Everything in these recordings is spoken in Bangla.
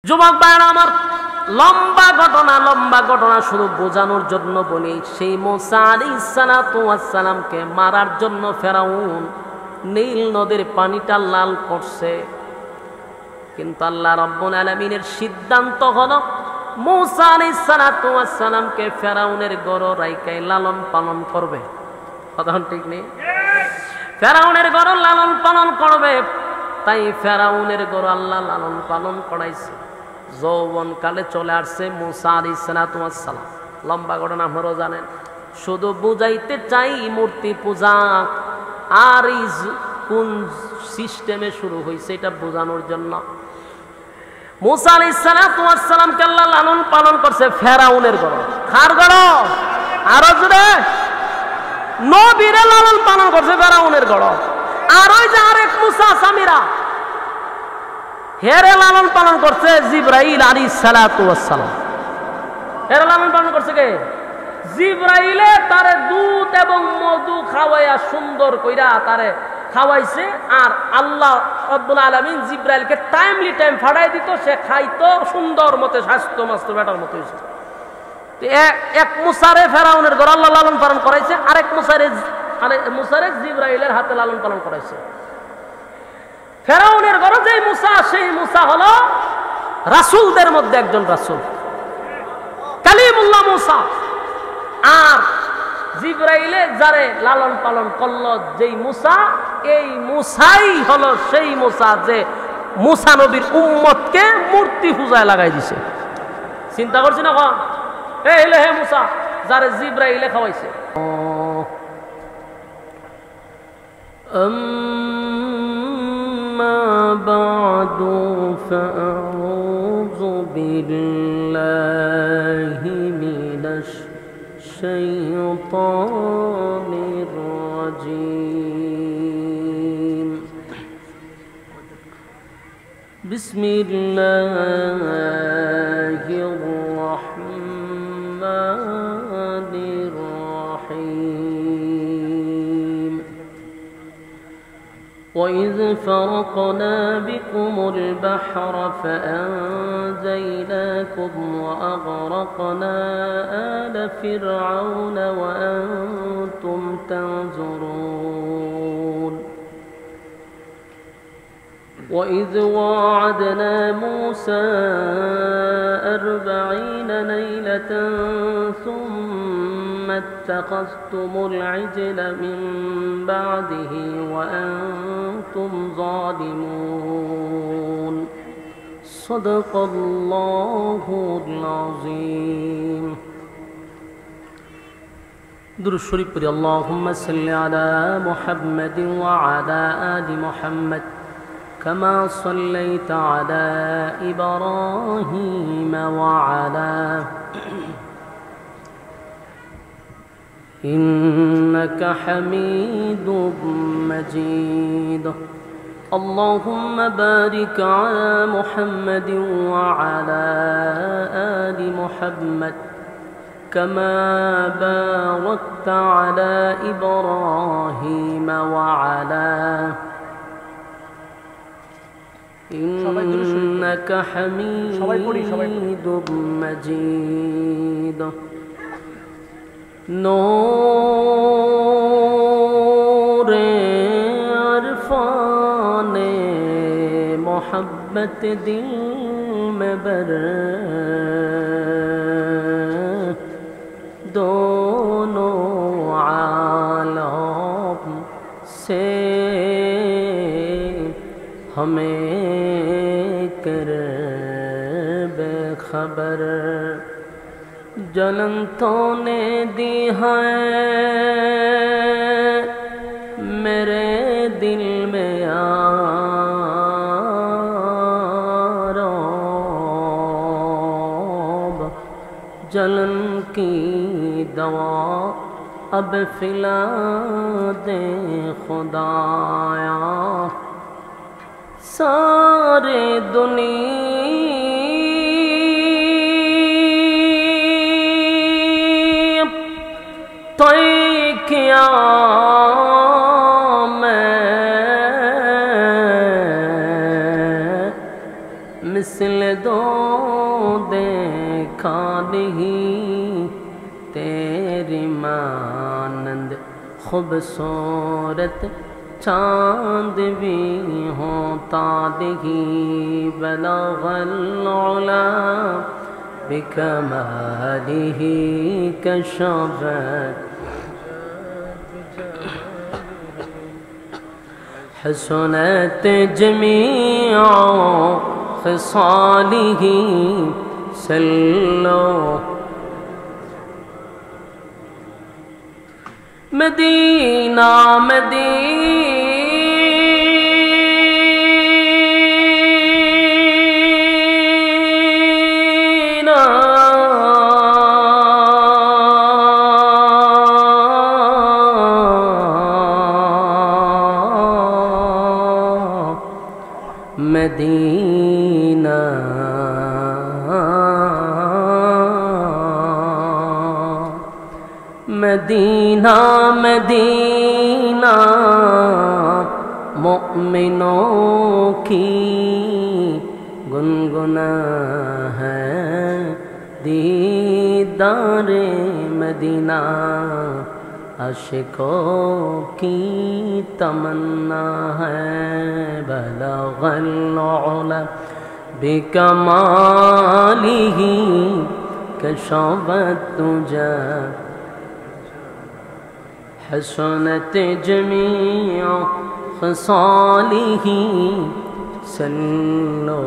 যুবক ভাইরা আমার, লম্বা ঘটনা শুধু বোঝানোর জন্য বলি। সেই মুসা আলাইহিস সালাতু ওয়াস সালামকে মারার জন্য ফেরাউন নীল নদীর পানিটা লাল করছে, কিন্তু আল্লাহ রাব্বুল আলামিনের সিদ্ধান্ত হলো মুসা আলাইহিস সালাতু ওয়াস সালামকে ফেরাউনের গড় রাইকায় লালন পালন করবে। কথা ঠিক নেই? ফেরাউনের গড় লালন পালন করবে, তাই ফেরাউনের গড় আল্লাহ লালন পালন করাইছে। যৌবন কালে চলে আসছে মুসা আলাইহিস সালাতু ওয়াস সালাম। লম্বা ঘটনা আপনারাও জানেন, শুধু বুঝাইতে চাই মূর্তি পূজা আর কোন সিস্টেমে শুরু হয়েছে এটা বোঝানোর জন্য। মুসা আলাইহিস সালাতু ওয়াস সালামকে আল্লাহ লালন পালন করছে ফেরাউনের গড়। কার গড়? আরো জোরে, নবীরে লালন পালন করছে ফেরাউনের গড়। আর ওই যে আরেক মুসা সামিরা, হেরে লালন পালন করছে জিবরাইল আলাইহিস সালাতু ওয়াস সালাম। হেরে লালন পালন করছে কে? জিবরাইলে তারে দুধ এবং মধু খাওয়াইয়া সুন্দর কইরা তারে খাওয়াইছে, আর আল্লাহ রাব্বুল আলামিন জিবরাইলকে টাইমলি টাইম ফাড়াই দিত, সে খাইতো সুন্দর মতে, স্বাস্থ্য মাস্ত বেটার মতো হয়েছে। এক মুসারে ফেরাউনের ঘর আল্লাহ লালন পালন করাইছে, আরেক মুসারে জিবরাইলের হাতে লালন পালন করাইছে। ফেরাউনের ঘর যেই মুসা, সেই মুসা হলো রাসূলদের মধ্যে একজন রাসূল, কালিমুল্লাহ মুসা। আর জিবরাইলে যারে লালন পালন করলো যেই মুসা, এই মুসাই হলো সেই মুসা যে মুসা নবীর উম্মতকে মূর্তি পূজায় লাগাই দিছে। চিন্তা করছি না কন? এই হলো হে মুসা যারে জিবরাইলে খাওয়াইছে। أما بعد فأعوذ بالله من الشيطان الرجيم. بسم الله الرحمن الرحيم. وإذ فرقنا بكم البحر فأنجيناكم وأغرقنا آل فرعون وأنتم تنظرون. وإذ واعدنا موسى 40 ليلة ثم اتخذتم العجل من بعده وأنتم ظالمون. صدق الله العظيم. درود شريف পড়ি। اللهم صل على محمد وعلى آل محمد كما صليت على إبراهيم وعلى إنك حميد مجيد. اللهم بارك على محمد وعلى آل محمد كما باركت على إبراهيم وعلى إنك حميد مجيد. نور عرفان محبت دل میں بر دونوں عالم سے ہمیں کر بے خبر. جنم تو نے دی ہے میرے دل میں آرام. جلن کی دوا اب پلا دے خدایا. سارے دنیا تو کیا میں مثل دو دیکھا نہیں تیری مانند خوبصورت چاند بھی ہوتا نہیں بلغ العلا بکمالہ کشفت حسنت جمیع خصالہ صلو مدینہ مدینہ مدینہ مدینہ مدینہ مومنوں کی گنگنا ہے دیدار مدینہ عاشقوں کی تمنا ہے بلغ العلا بکمالہ کشفت تجا حسنت جمیع خصالہ صلو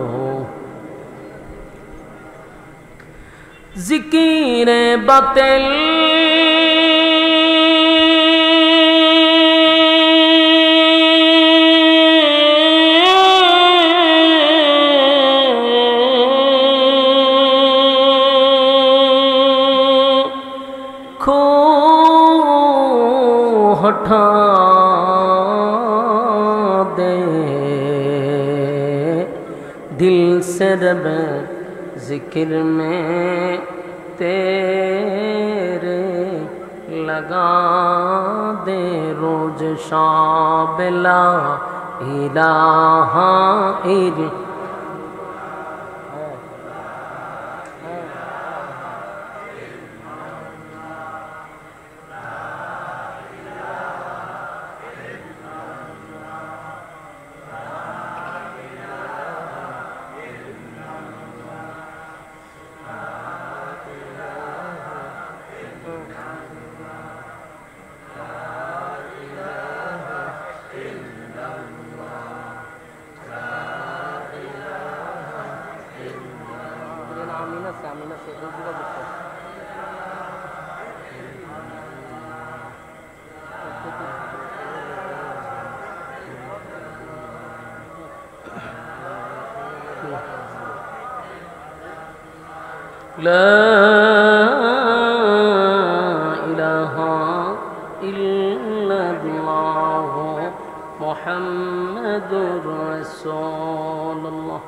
ذکر باطل ہٹا دے دل سے رب ذکر میں تیرے لگا دے روز شب لا الہ الا لا الہ الا اللہ محمد رسول اللہ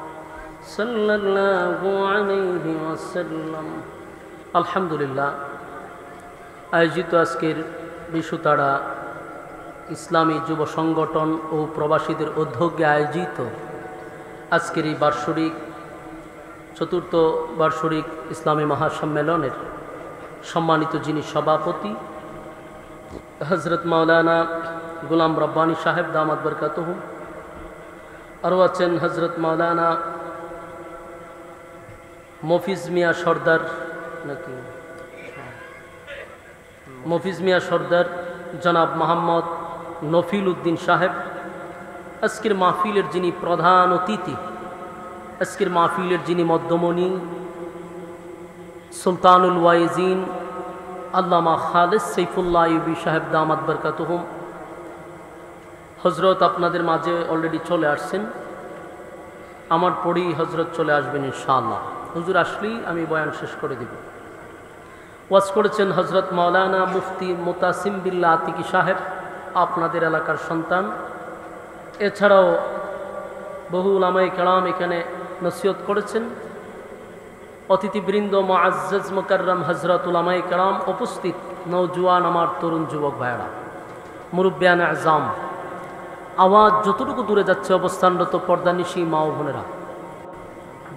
صلی اللہ علیہ وسلم আলহামদুলিল্লাহ আয়োজিত আজকের বিশ্বতারা ইসলামী যুব সংগঠন ও প্রবাসীদের উদ্যোগে আয়োজিত আজকের এই বার্ষিক চতুর্থ বার্ষিক ইসলামী মহাসম্মেলনের সম্মানিত যিনি সভাপতি হযরত মাওলানা গোলাম রব্বানী সাহেব দামাত বরকাতুহু, আরও আছেন হযরত মাওলানা মফিজ মিয়া সর্দার নাকি মফিজ মিয়া সর্দার, জনাব মোহাম্মদ নফিল উদ্দিন সাহেব, আজকের মাহফিলের যিনি প্রধান অতিথি, আজকের মাহফিলের যিনি মধ্যমণি সুলতানুল ওয়াইজিন আল্লামা খালেদ সাইফুল্লাহ আইয়ুবী সাহেব দামাত বরকাতুহুম, হজরত আপনাদের মাঝে অলরেডি চলে আসছেন। আমার পরেই হজরত চলে আসবেন ইনশাআল্লাহ। হুজুর আসলেই আমি বয়ান শেষ করে দেব। ওয়াজ করেছেন হজরত মাওলানা মুফতি মুতাসিম বিল্লাহ আতিকি সাহেব, আপনাদের এলাকার সন্তান। এছাড়াও বহু উলামায়ে কেরাম এখানে নসিহত করেছেন। অতিথিবৃন্দ, মুআজ্জাজ মুকাররম হযরত উলামায়ে কেরাম, উপস্থিত নওজোয়ান আমার তরুণ যুবক ভাইরা, মুরব্বিয়ান আযম, আওয়াজ যতটুকু দূরে যাচ্ছে অবস্থানরত পর্দানিশী মা ও বোনেরা,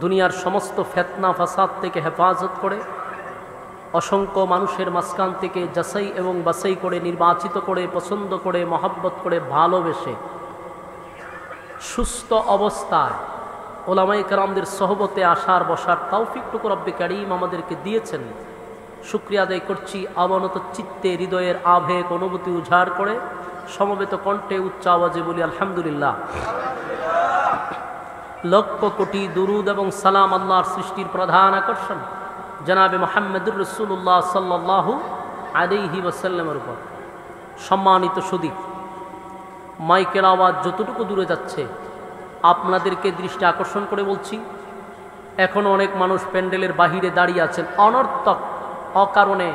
দুনিয়ার সমস্ত ফিতনা ফাসাদ থেকে হেফাজত করে, অসংখ্য মানুষের মাঝখান থেকে যাচাই এবং বাছাই করে, নির্বাচিত করে, পছন্দ করে, মহব্বত করে, ভালোবেসে সুস্থ অবস্থায় ওলামায়ে কেরামদের সহবতে আসার বসার তৌফিকটুকু রব্বে কারীম আমাদেরকে দিয়েছেন। শুকরিয়া আদায় করছি অবনত চিত্তে, হৃদয়ের আবেগ অনুভূতি উজাড় করে সমবেত কণ্ঠে উচ্চ আওয়াজে বলি আলহামদুলিল্লাহ। লক্ষ কোটি দুরুদ এবং সালাম আল্লাহর সৃষ্টির প্রধান আকর্ষণ জনাবে মুহাম্মদুর রাসূলুল্লাহ সাল্লাল্লাহু আলাইহি ওয়াসাল্লামের উপর। সম্মানিত সুধী, মাইকের আওয়াজ যতটুকু দূরে যাচ্ছে আপনাদেরকে দৃষ্টি আকর্ষণ করে বলছি, এখনও অনেক মানুষ প্যান্ডেলের বাহিরে দাঁড়িয়ে আছেন অনর্থক, অকারণে,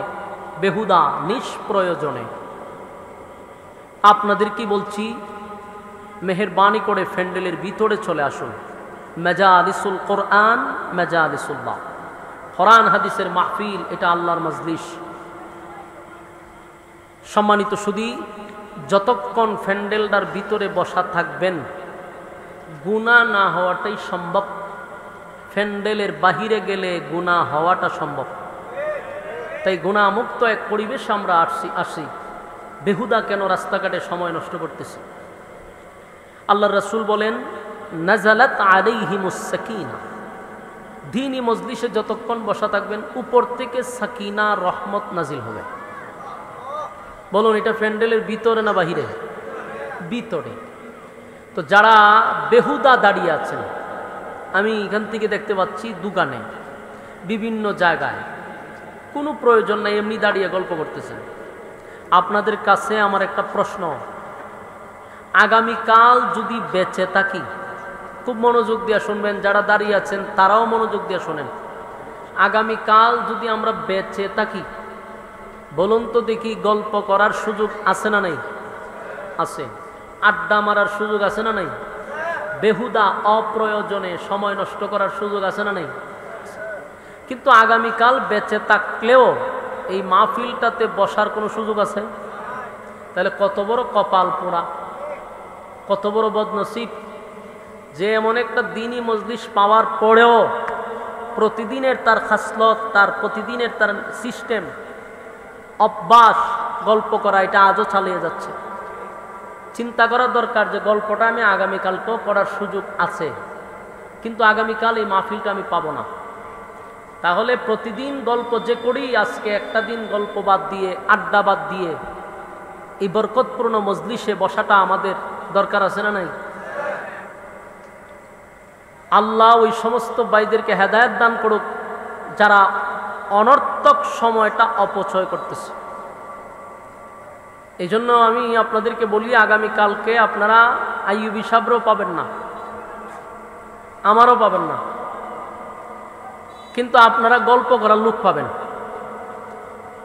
বেহুদা, নিষ্প্রয়োজনে। আপনাদের কি বলছি, মেহেরবানি করে প্যান্ডেলের ভিতরে চলে আসুন। মেজালিসুল কোরআন, মেজালিসুল্লাহ, কোরআন হাদিসের মাহফিল, এটা আল্লাহর মজলিস। সম্মানিত সুধী, যতক্ষণ প্যান্ডেলটার ভিতরে বসা থাকবেন গুনাহ না হওয়াটাই সম্ভব। প্যান্ডেলের বাহিরে গেলে গুনাহ হওয়াটা সম্ভব। তাই গুনাহমুক্ত এক পরিবেশ আমরা আসি। বেহুদা কেন রাস্তাঘাটে সময় নষ্ট করতেছি? আল্লাহর রাসূল বলেন, নাজালাত আলাইহিমুস সাকিনা, দ্বীনি মজলিসে যতক্ষণ বসা থাকবেন উপর থেকে সাকিনা, রহমত নাজিল হবে। বলুন, এটা প্যান্ডেলের ভিতরে না বাহিরে? ভিতরে। তো যারা বেহুদা দাঁড়িয়ে আছেন, আমি এখান থেকে দেখতে পাচ্ছি দোকানে, বিভিন্ন জায়গায়, কোনো প্রয়োজন নাই, এমনি দাঁড়িয়ে গল্প করতেছেন। আপনাদের কাছে আমার একটা প্রশ্ন, আগামীকাল যদি বেঁচে থাকি, খুব মনোযোগ দিয়ে শুনবেন, যারা দাঁড়িয়ে আছেন তারাও মনোযোগ দিয়ে শোনেন। আগামীকাল যদি আমরা বেঁচে থাকি, বলুন তো দেখি, গল্প করার সুযোগ আছে না নাই? আছে। আড্ডা মারার সুযোগ আছে না নাই? বেহুদা অপ্রয়োজনে সময় নষ্ট করার সুযোগ আছে না নাই? কিন্তু আগামীকাল বেঁচে থাকলেও এই মাহফিলটাতে বসার কোনো সুযোগ আছে? তাহলে কত বড় কপাল পোড়া, কত বড় বদনসিব যে এমন একটা দ্বীনি মজলিস পাওয়ার পরেও প্রতিদিনের তার খাসলত, তার প্রতিদিনের তার সিস্টেম, অভ্যাস গল্প করা, এটা আজও চালিয়ে যাচ্ছে। চিন্তা করার দরকার যে গল্পটা আমি আগামীকালকেও করার সুযোগ আছে, কিন্তু আগামীকাল এই মাহফিলটা আমি পাবো না। তাহলে প্রতিদিন গল্প যে করি, আজকে একটা দিন গল্প বাদ দিয়ে, আড্ডা বাদ দিয়ে এই বরকতপূর্ণ মজলিসে বসাটা আমাদের দরকার আছে না নাই? আল্লাহ ওই সমস্ত ভাইদেরকে হেদায়েত দান করুক যারা অনর্থক সময়টা অপচয় করতেছে। এই জন্য আমি আপনাদেরকে বলি, আগামীকালকে আপনারা আইয়ুবী সাহেবও পাবেন না, আমারও পাবেন না, কিন্তু আপনারা গল্প করার লোক পাবেন।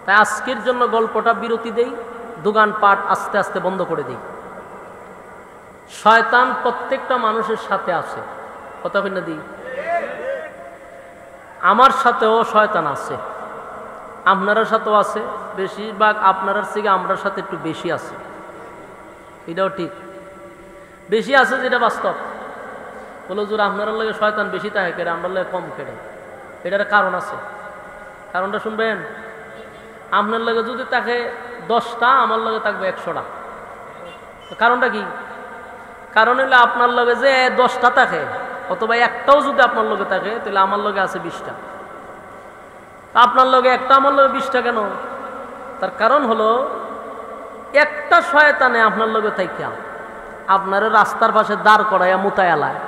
তাই আজকের জন্য গল্পটা বিরতি দেই, দোকানপাট আস্তে আস্তে বন্ধ করে দিই। শয়তান প্রত্যেকটা মানুষের সাথে আছে, কথা বলে দিই, আমার সাথেও শয়তান আছে, আপনার সাথেও আছে, বেশিরভাগ আপনার থেকে আমরার সাথে একটু বেশি আছে, এটাও ঠিক, বেশি আছে যেটা বাস্তব। বলো জোর আপনার লাগে শয়তান বেশি থাকে কেড়ে, আমরা লাগে কম কেড়ে, এটার কারণ আছে। কারণটা শুনবেন, আপনার লাগে যদি তাকে 10টা, আমার লাগে থাকবে 100টা। কারণটা কি? কারণ হলে আপনার লগে যে 10টা থাকে, অথবা একটাও যদি আপনার লগে থাকে, তাহলে আমার লগে আছে 20টা। আপনার লগে একটা, আমার লগে 20টা কেন? তার কারণ হলো একটা শয়তানে আপনার লগে থাইকা আপনার রাস্তার পাশে দাঁড় করাইয়া মুতায়ালায়,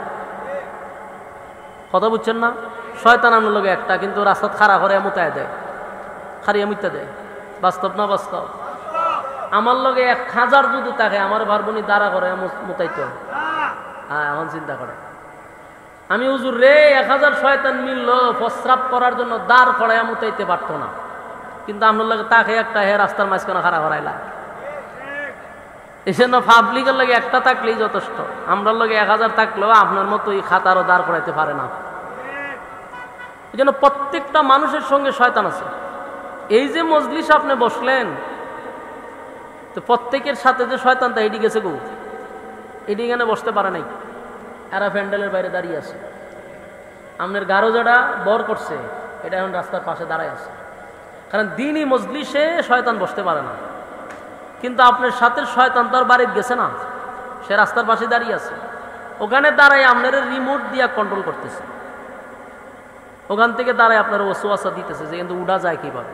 কথা বুঝছেন না? শয়তান আপনার লগে একটা, কিন্তু রাস্তা খাড়া করে মুতায় দেয়, খারিয়া মুতা দেয়। বাস্তব না বাস্তব? আমার লগে 1000 যদি থাকে, আমার ভারবনি দাঁড়া করে মুতাইতো। হ্যাঁ, এখন চিন্তা করে, আমি হুজুর রে 1000 শয়তান মিলল প্রস্রাব করার জন্য দাঁড় করাইয়া মুতাইতে পারতো না, কিন্তু আপনার লগে তাকে একটা, হে রাস্তার মাঝখানে খাড়া করাইলা। এই জন্য পাবলিকের লগে একটা থাকলেই যথেষ্ট, আমরার লগে 1000 থাকলেও আপনার মতো এই খাতারও দাঁড় করাইতে পারে না। এই জন্য প্রত্যেকটা মানুষের সঙ্গে শয়তান আছে। এই যে মজলিস আপনি বসলেন, তো প্রত্যেকের সাথে যে শয়তান তা এটি গেছে গো, এটি এখানে বসতে পারে নাই, এরা প্যান্ডেলের বাইরে দাঁড়িয়ে আছে। আপনার গারো যারা বর করছে এটা এখন রাস্তার পাশে দাঁড়ায় আছে, কারণ দিনই মজলিসে শয়তান বসতে পারে না। কিন্তু আপনার সাথে শয়তান তো আর বাড়িতে গেছে না, সে রাস্তার পাশে দাঁড়িয়ে আছে, ওখানে দাঁড়ায় আপনার রিমোট দিয়ে কন্ট্রোল করতেছে, ওখান থেকে দাঁড়ায় আপনার ওয়াসওয়াসা দিতেছে যে কিন্তু উড়া যায় কিভাবে।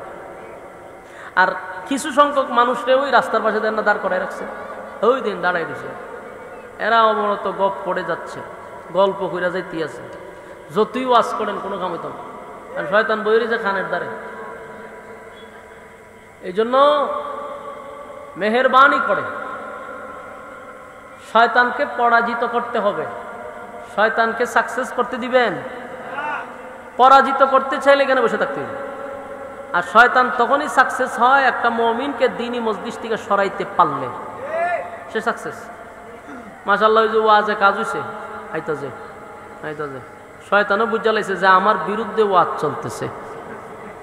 আর কিছু সংখ্যক মানুষরে ওই রাস্তার পাশে দেন না দাঁড় করায় রাখছে, ওই দিন দাঁড়ায় দিছে, এরা অবনত গপ করে যাচ্ছে, গল্প কইরা যাইতে আছে, যতই ওয়াজ করেন কোনো কাম হইতো না, আর শয়তান বই রয়েছে খানের দ্বারে। এই জন্য মেহেরবানি করে শয়তানকে পরাজিত করতে হবে। শয়তানকে সাকসেস করতে দিবেন? পরাজিত করতে চাইলে এখানে বসে থাকতে হবে। আর শয়তান তখনই সাকসেস হয় একটা মুমিনকে দ্বীনি মজলিস থেকে সরাইতে পারলে সে সাকসেস। মাশাআল্লাহ, ওই যে ওয়াজে কাজ হইছে, আইতাছে আইতাছে, শয়তানও বুঝা লাইছে যে আমার বিরুদ্ধে ওয়াজ চলতেছে,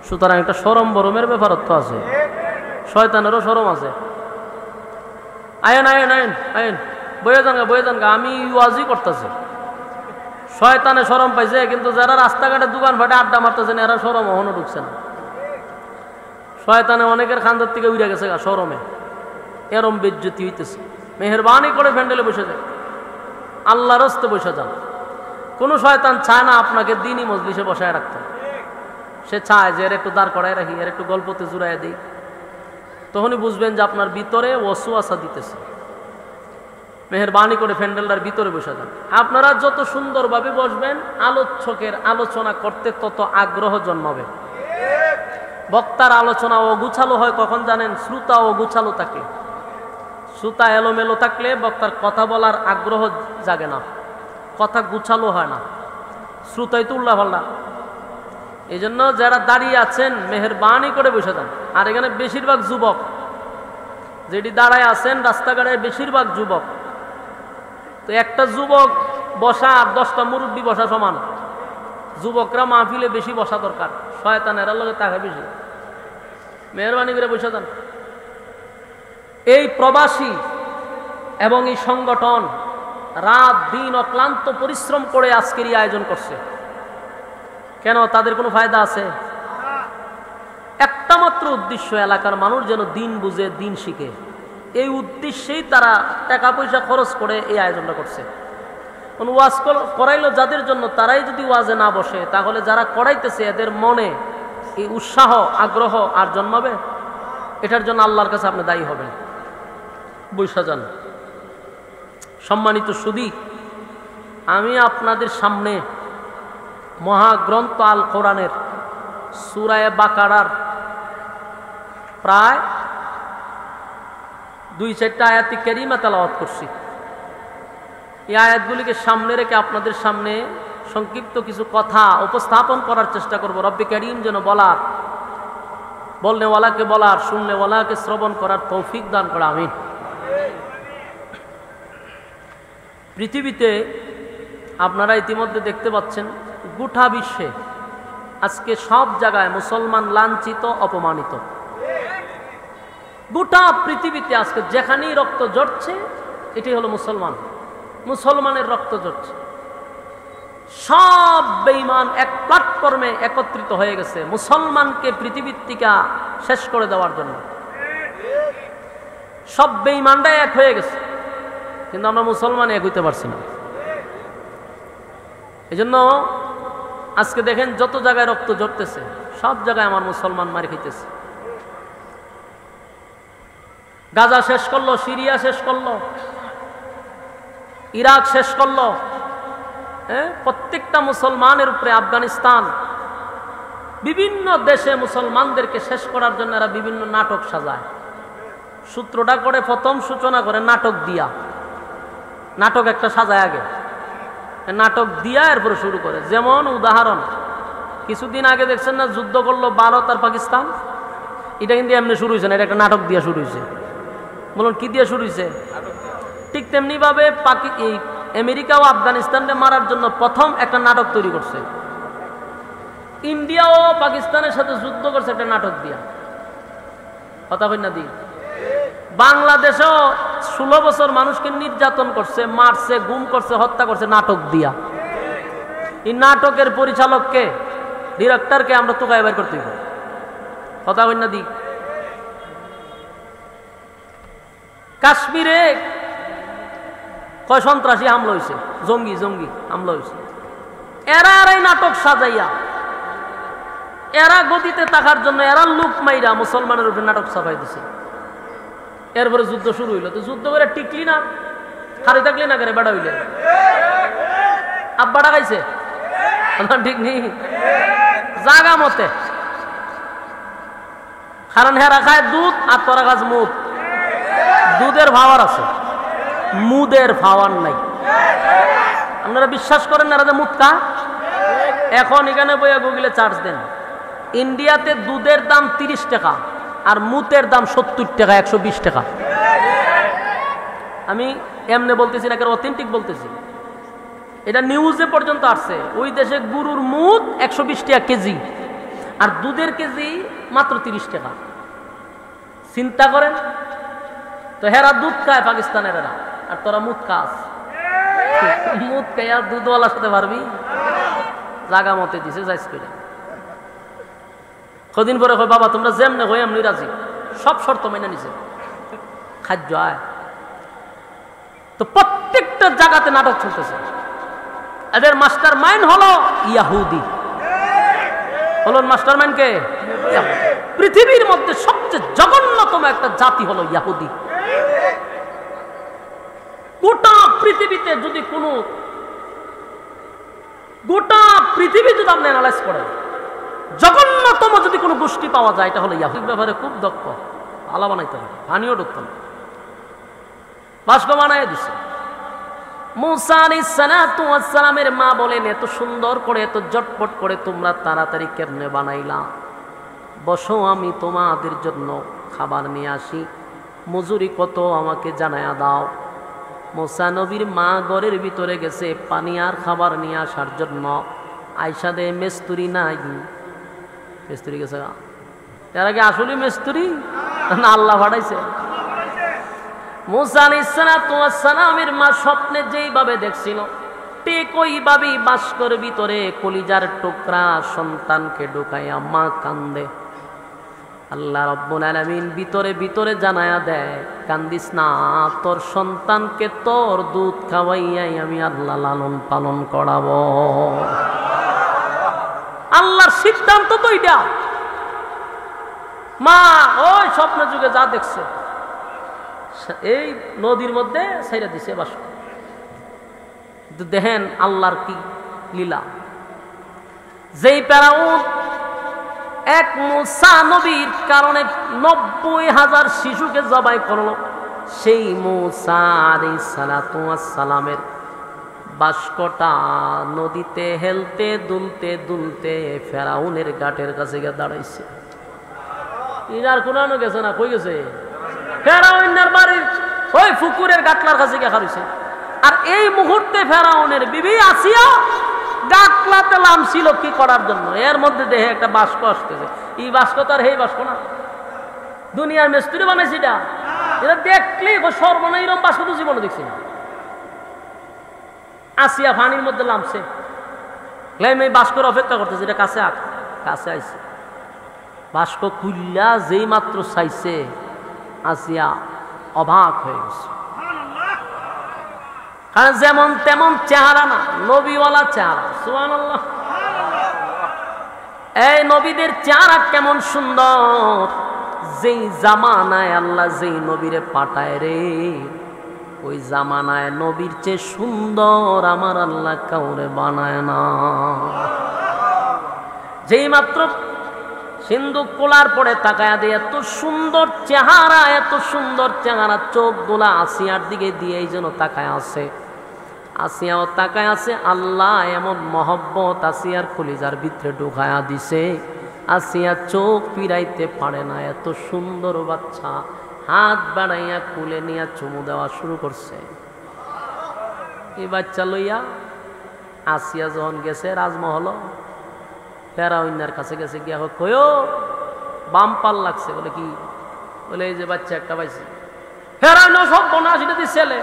সুতরাং একটা শরম বরমের ব্যাপারত্ব আছে, শয়তানেরও শরম আছে। আয়েন আয়েন আয়েন আয়েন, বয়ে যান গা, আমি ওয়াজই করতেছি। শয়তানে শরম পাইছে, কিন্তু যারা রাস্তাঘাটে দোকান ফাটে আড্ডা মারতেছেন এরা শরম এখনো ঢুকছে না। শয়তানে অনেকের খান্দার থেকে উড়ে গেছে গা শরমে, এরম বেজ্জতি হইতেছে। মেহেরবানি করে প্যান্ডেলে বসে যায়, আল্লাহর রাস্তে বসে যান। কোনো শয়তান চায় না আপনাকে দ্বীনি মজলিসে বসায় রাখতে, সে চায় যে এর একটু দাঁড় করায় রাখি, এর একটু গল্পতে জুড়াই দিই, তখনই বুঝবেন যে আপনার ভিতরে ওয়াসওয়াসা দিতেছে। মেহেরবানি করে প্যান্ডেলটার ভিতরে বসে যান। আপনারা যত সুন্দরভাবে বসবেন আলোচকের আলোচনা করতে তত আগ্রহ জন্মাবে। বক্তার আলোচনা অগুছালো হয় কখন জানেন? শ্রোতা অগুছালো থাকলে, শ্রোতা এলোমেলো থাকলে বক্তার কথা বলার আগ্রহ জাগে না, কথা গুছালো হয় না, শ্রোতাই তো উল্লাপাল্লা। এই জন্য যারা দাঁড়িয়ে আছেন মেহেরবানি করে বসে যান। আর এখানে বেশিরভাগ যুবক, যেটি দাঁড়ায় আছেন রাস্তাঘাটে বেশিরভাগ যুবক, তো একটা যুবক বসা আর 10টা মুরব্বী বসা সমান। যুবকরা মাহফিলে বেশি বসা দরকার, শয়তানেরা লগে তাকে বেশি। মেহেরবানি করে বসে যান। এই প্রবাসী এবং এই সংগঠন রাত দিন অক্লান্ত পরিশ্রম করে আজকের এই আয়োজন করছে। কেন? তাদের কোনো ফায়দা আছে? একটা মাত্র উদ্দেশ্য, এলাকার মানুষ যেন দিন বুঝে দিন শিখে। এই উদ্দেশ্যেই তারা টাকা পয়সা খরচ করে এই আয়োজনটা করছে। ওয়াজ করাইলো যাদের জন্য, তারাই যদি ওয়াজে না বসে, তাহলে যারা করাইতেছে এদের মনে এই উৎসাহ আগ্রহ আর জন্মাবে? এটার জন্য আল্লাহর কাছে আপনি দায়ী হবেন। বৈশা যান। সম্মানিত সুধী, আমি আপনাদের সামনে মহাগ্রন্থ আল কোরআনের সূরা বাকারার প্রায় 2-4টা আয়াত কারিমা তেলাওয়াত করছি। এই আয়াতগুলিকে সামনে রেখে আপনাদের সামনে সংক্ষিপ্ত কিছু কথা উপস্থাপন করার চেষ্টা করব। রব্বে কারীম যেন বলনেওয়ালাকে বলার, শুননেওয়ালাকে শ্রবণ করার তৌফিক দান করে, আমিন। পৃথিবীতে আপনারা ইতিমধ্যে দেখতে পাচ্ছেন গোটা বিশ্বে আজকে সব জায়গায় মুসলমান লাঞ্ছিত, অপমানিত। গোটা পৃথিবীতে আজকে যেখানেই রক্ত ঝরছে এটি হলো মুসলমান, মুসলমানের রক্ত ঝরছে। সব বেঈমান এক প্ল্যাটফর্মে একত্রিত হয়ে গেছে মুসলমানকে পৃথিবীর থেকে শেষ করে দেওয়ার জন্য। সব বেঈমানরাই এক হয়ে গেছে, কিন্তু আমরা মুসলমান এক হইতে পারছি না। এই জন্য আজকে দেখেন যত জায়গায় রক্ত ঝরতেছে সব জায়গায় আমার মুসলমান মার খাইতেছে। গাজা শেষ করলো, সিরিয়া শেষ করলো, ইরাক শেষ করলো, প্রত্যেকটা মুসলমানের উপরে আফগানিস্তান, বিভিন্ন দেশে মুসলমানদেরকে শেষ করার জন্য এরা বিভিন্ন নাটক সাজায়। সূত্রটা করে প্রথম সূচনা করে নাটক দিয়া, নাটক একটা সাজায় আগে, নাটক দিয়া এরপরে শুরু করে। যেমন উদাহরণ, কিছুদিন আগে দেখছেন না যুদ্ধ করলো ভারত আর পাকিস্তান, এটা কিন্তু এমনি শুরু হয়েছে না, এটা একটা নাটক দিয়া শুরু হয়েছে। বলুন কি দিয়ে শুরু হয়েছে? ঠিক তেমনি ভাবে আমেরিকা ও আফগানিস্তানকে মারার জন্য প্রথম একটা নাটক তৈরি করছে। ইন্ডিয়া ও পাকিস্তানের সাথে যুদ্ধ করছে একটা নাটক দিয়া, কথা কই না দি। বাংলাদেশও 16 বছর মানুষকে নির্যাতন করছে, মারছে, গুম করছে, হত্যা করছে নাটক দিয়া। এই নাটকের পরিচালককে, ডিরেক্টরকে আমরা তো গায়ে বের করতে হবে। কথা বল না দিক। কাশ্মীরে কয় সন্ত্রাসী হামলা হয়েছে, জঙ্গি হামলা হয়েছে। এরা আর এই নাটক সাজাইয়া, এরা গতিতে থাকার জন্য এরা লুক মাইরা মুসলমানের উপরে নাটক ছাপাই দিছে। এরপরে যুদ্ধ শুরু হইলো। তো যুদ্ধ করে টিকলি না, খালি থাকলি না করে বেড়া হইলে আব্বাটা খাইছে, ঠিক নেই জাগা মতে। কারণ হেরা খায় দুধ আর তোরা খাস মুদ। দুধের ভাওয়ার আছে, মুদের ভাওয়ার নাই। আপনারা বিশ্বাস করেন না যে মুদ কা? এখন এখানে বইয়া গুগলে চার্জ দেন, ইন্ডিয়াতে দুধের দাম 30 টাকা আর মুতের দাম 70 টাকা, 120 টাকা। আমি এমনি বলতেছি না, কারণ অথেন্টিক বলতেছি। এটা নিউজে পর্যন্ত আসছে। ওই দেশে গরুর মুদ 120 টাকা কেজি আর দুধের কেজি মাত্র 30 টাকা। চিন্তা করেন তো। হেরা দুধ খায় পাকিস্তানের এরা, আর তোরা মুদ খাস। মুদ খাই আর দুধওয়ালার সাথে পারবি? জাগা মতে দিছে যাইস করে। কদিন পরে কয় বাবা তোমরা যেমনে হয়ে এমনি রাজি, সব শর্ত মেনে নিছে। খাদ্য আয় তো প্রত্যেকটা জায়গাতে নাটক চলতেছে। এদের মাস্টার মাইন্ড হলো ইয়াহুদি। হলো মাস্টার মাইন্ড কে? পৃথিবীর মধ্যে সবচেয়ে জঘন্যতম একটা জাতি হলো ইয়াহুদি। গোটা পৃথিবীতে যদি কোনো, গোটা পৃথিবী যদি আপনি অ্যানালাইজ করেন, জঘন্যতম যদি কোনো গোষ্ঠী পাওয়া যায়, এটা হলো ইয়াহুদি। ব্যাপারে খুব দক্ষ, আলা বানাইতে হবে, পানিও ঢুকতে হবে, বাষ্প বানাই দিছে। মুসা আলাইহিস সালাতু ওয়াস সালামের মা বলেন, এত সুন্দর করে, এত জটপট করে তোমরা তাড়াতাড়ি কেমনে বানাইলা? বসো, আমি তোমাদের জন্য খাবার নিয়ে আসি, মজুরি কত আমাকে জানায়া দাও। মুসা নবীর মা ঘরের ভিতরে গেছে পানি আর খাবার নিয়ে আসার জন্য। আয়সা দে মেস্তুরি নাই, মেস্তুরি গেছে। এর আগে আসলে মেস্তুরি না আল্লাহ পাঠাইছে? মুসা আলাইহিস সালাতু ওয়াস সালামের মা স্বপ্নে যেইভাবে দেখছিল, ঠিক ওইভাবেই বাস্কর ভিতরে কলিজার টুকরা সন্তানকে ঢুকাইয়া মা কান্দে। আল্লাহ রাব্বুল আলামিন ভিতরে ভিতরে জানায়া দেয়, কান্দিস না, তোর সন্তানকে তোর দুধ খাওয়াইয়াই আমি আল্লাহ লালন পালন করাবো। আল্লাহর সিদ্ধান্ত তো এটা। মা ওই স্বপ্ন যুগে যা দেখছে এই নদীর মধ্যে ছাইরা দিছে বাস। দেখেন আল্লাহর কি লীলা। যেই ফেরাউন এক মুসা নবীর কারণে 90,000 শিশুকে জবাই করলো, সেই মুসা আলাইহিস সালাতু ওয়াস সালামের বাস্কটা নদীতে হেলতে দুলতে দুলতে ফেরাউনের ঘাটের কাছে গিয়ে দাঁড়াইছে। ইনার কোনানো গেছে না, কই গেছে? ফেরাউনের বাড়ির ওই পুকুরের গাটলার কাছে গিয়ে খাইছে। আর এই মুহূর্তে ফেরাউনের বিবি আসিয়া গাটলাতে নামছিল কি করার জন্য। এর মধ্যে দেখে একটা বাস্ক আসতেছে। এই বাস্ক তো আর এই বাস্ক না, দুনিয়ার মিস্ত্রি বানাইছে এটা। এটা দেখলেই সর্বনা, এরকম বাস্ক তো জীবনে দেখছি না। আসিয়া পানির মধ্যে নামছে, এই বাস্কর অপেক্ষা করতেছে, এটা কাছে কাছে আইছে। বাস্ক খুললা যেই মাত্র চাইছে, আসিয়া অবাক হয়ে গেছে। কারণ যেমন তেমন চেহারা না, নবীওয়ালা চেহারা। সুবহানাল্লাহ। এই নবীদের চেহারা কেমন সুন্দর! যেই জামানায় আল্লাহ যেই নবীরে পাঠায় রে, ওই জামানায় নবীর চেয়ে সুন্দর আমার আল্লাহ কাউরে বানায় না। যেই মাত্র সিন্ধুক কোলার পরে তাকায়া দিয়ে এত সুন্দর চেহারা, এত সুন্দর চেহারা, চোখ দোলা আসিয়ার দিকে দিয়েই যেন তাকায় আছে। আসিয়াও তাকায় আছে। আল্লাহ এমন মহব্বত আসিয়ার কলিজার ভিতরে ঢুকায়া দিছে, আসিয়া চোখ ফিরাইতে পারে না। এত সুন্দর বাচ্চা হাত বাড়াইয়া কুলে নিয়ে চুমু দেওয়া শুরু করছে। এই বাচ্চা লইয়া আসিয়া যখন গেছে রাজমহল, ফেরাউনের কাছে গেছে, গিয়া কয়ো বাম্পার লাগছে। বলে কি? বলে এই যে বাচ্চা একটা পাইছি। ফেরাউন সব বোনা সেটা দিয়ে ছেলে।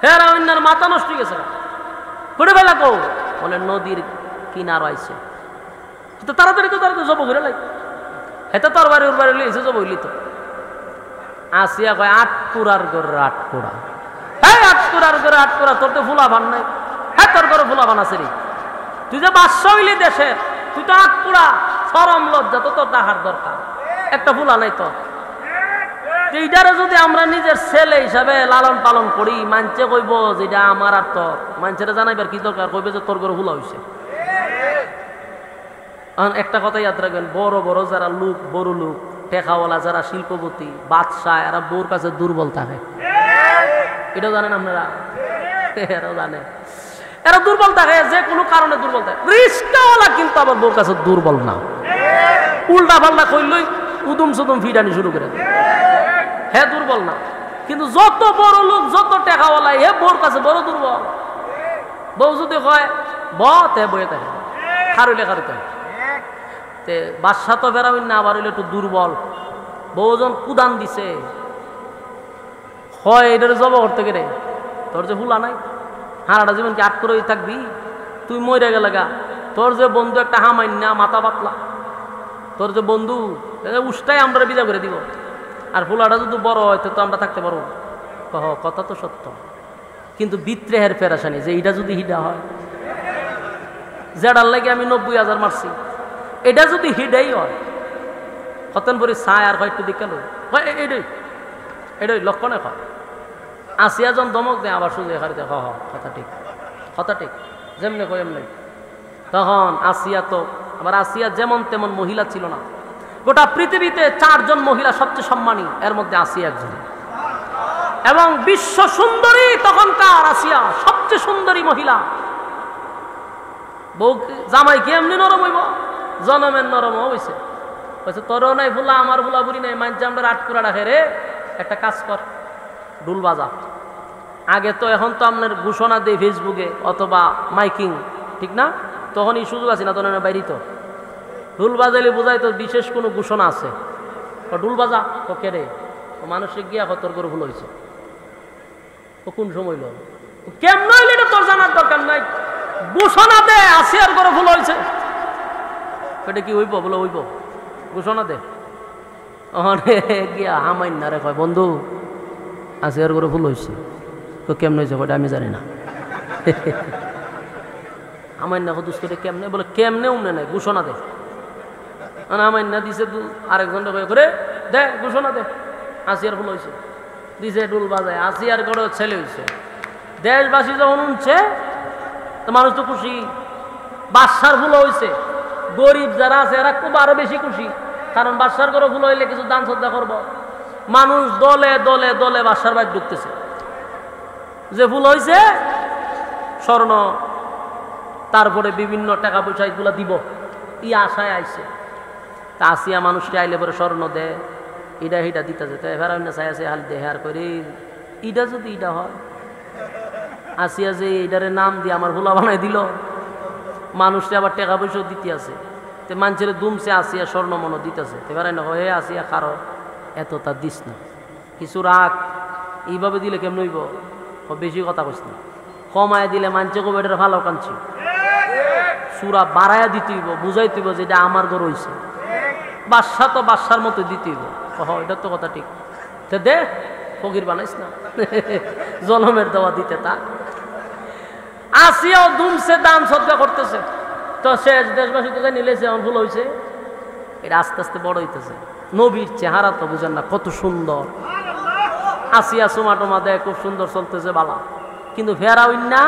ফেরাউনের মাথা নষ্ট হয়ে গেছে। করে বেলা কো বলে নদীর কিনার আইছে তো তাড়াতাড়ি জব ঘুরে লাই এটা তোর বাড়ি ওর বাড়ি লিয়েছে জব হইলি তো আসিয়া কয় 8 কুড়ার করে 8 কুড়া হ্যাঁ 8 কুড়ার করে 8 কুড়া তোর তো ফুলা ভান নাই হ্যাঁ তোর ঘরে ফুলা ভান আছে রে তুই যে বাদশা হইলি দেশের তুই তো 8 কুড়া শরম লজ্জা তো তোর দেখার দরকার একটা ফুলা নাই তো এইটারে যদি আমরা নিজের ছেলে হিসাবে লালন পালন করি মানছে কইব যেটা আমার আর তোর মানুষেরা জানাইবার কি দরকার কইবে যে তোর ঘরে ফুলা হইছে একটা কথা ইয়াদ রাখবেন বড় বড় যারা লোক বড় লোক টেকাওয়ালা যারা শিল্পপতি বাদশাহ এরা বউর কাছে দুর্বল থাকে এটাও জানেন আপনারা এরাও জানে এরা দুর্বল থাকে যে কোনো কারণে দুর্বল থাকে রিস্কাওয়ালা কিন্তু আবার বউর কাছে দুর্বল না উল্টা পাল্টা কইলই উদুম সুদুম ফিটানি শুরু করে হ্যাঁ দুর্বল না কিন্তু যত বড় লোক যত টেকাওয়ালা হে বউর কাছে বড় দুর্বল বউ যদি কয় তে বয়ে থাকে খারুলে খারুতে বাদশা তো বেড়াবেন না আবার হইলে একটু দুর্বল বউজন কুদান দিছে হয় এটার জব করতে গেলে তোর যে ভুলা নাই হারাটা জীবন কি 8 করেই থাকবি তুই মরে গেলে গা তোর যে বন্ধু একটা হামাইন না মাথা পাতলা তোর যে বন্ধু উষ্টাই আমরা বিদা করে দিব আর ফুলাটা যদি বড় হয় তো আমরা থাকতে পারবো কথা তো সত্য কিন্তু বিত্রেহের ফেরাসানি যে এইটা যদি হিডা হয় যেটার লাগে আমি 90,000 মারছি এটা যদি হিডেই হয় হতেন পরি ছায় আর হয় একটু দিকে এটাই এটাই লক্ষণে হয় আসিয়া জন দমক দেয় আবার শুধু এখানে কথা ঠিক যেমনি কয় এমনি তখন আসিয়া তো আবার আসিয়া যেমন তেমন মহিলা ছিল না গোটা পৃথিবীতে 4 জন মহিলা সবচেয়ে সম্মানী এর মধ্যে আসিয়া একজন এবং বিশ্ব সুন্দরী তখনকার আসিয়া সবচেয়ে সুন্দরী মহিলা বউ জামাই কি এমনি নরম হইব জনমের নরম হয়েছে তোরও নাই ফুলা আমার ফুলা বুড়ি নাই মানছে আমরা 8 কুড়া রাখে রে একটা কাজ কর ডুল বাজা আগে তো এখন তো আপনার ঘোষণা দেয় ফেসবুকে অথবা মাইকিং ঠিক না তখন এই সুযোগ আছে না তখন বাইরে তো ডুল বাজাইলে বোঝাই তো বিশেষ কোনো ঘোষণা আছে ডুল বাজা ও কেড়ে ও মানুষে গিয়া তোর করে ভুল হয়েছে ও কোন সময় লো কেমন হইলে এটা তোর জানার দরকার নাই ঘোষণা দে আসিয়ার করে ভুল হয়েছে এটা কি হইব বলে হইব ঘোষণা দে গিয়া হামাইন না রে কয় বন্ধু আসিয়ার করে ভুল হয়েছে তো কেমন হয়েছে ওটা আমি জানি না আমার না দুষ্ট কেমনে বলে কেমনে উমনে নাই ঘোষণা দে আমার না দিছে আরেকজনটা করে দে ঘোষণা দে আসিয়ার ভুল হয়েছে দিছে ডুল বাজায় আসিয়ার করে ছেলে হয়েছে দেশবাসী যখন উঠছে তো মানুষ তো খুশি বাদশার ভুল হয়েছে গরিব যারা আছে এরা খুব আরো বেশি খুশি কারণ বাদশার করে ভুল হইলে কিছু দান শ্রদ্ধা করবো মানুষ দলে দলে দলে বাদশার বাইর ঢুকতেছে যে ভুল হয়েছে স্বর্ণ তারপরে বিভিন্ন টাকা পয়সা এগুলো দিব ই আশায় আইছে তা আসিয়া মানুষকে আইলে পরে স্বর্ণ দে ইটা হিটা দিতে যেতে এবার চাই আছে হাল দেহার করে ইটা যদি ইটা হয় আসিয়া যে এটারে নাম দিয়ে আমার ভোলা বানাই দিল মানুষকে আবার টাকা পয়সাও দিতে আছে তো মানুষের দুমছে আসিয়া স্বর্ণ মনো দিতেছে এবার না হে আসিয়া কারো এত তা দিস না কিছু রাখ এইভাবে দিলে কেমন হইব বেশি কথা কইস না কমায় দিলে মানছে কবে এটা ভালো কাঁদছি সুরা বাড়াইয়া দিতে হইব বুঝাইতে হইব যে এটা আমার ঘর হইছে বাদশা তো বাদশার মতো দিতে হইব এটা তো কথা ঠিক তো দে ফকির বানাইস না জনমের দেওয়া দিতে তা আসিয়াও দুমছে দান শ্রদ্ধা করতেছে তো সে দেশবাসী তো নিলেছে আমার ভুল হয়েছে এটা আস্তে আস্তে বড় হইতেছে নবীর চেহারা তো বুঝেন না কত সুন্দর আসিয়া সুমা টমা দেয় খুব সুন্দর চলতেছে বালা কিন্তু ফেরাও না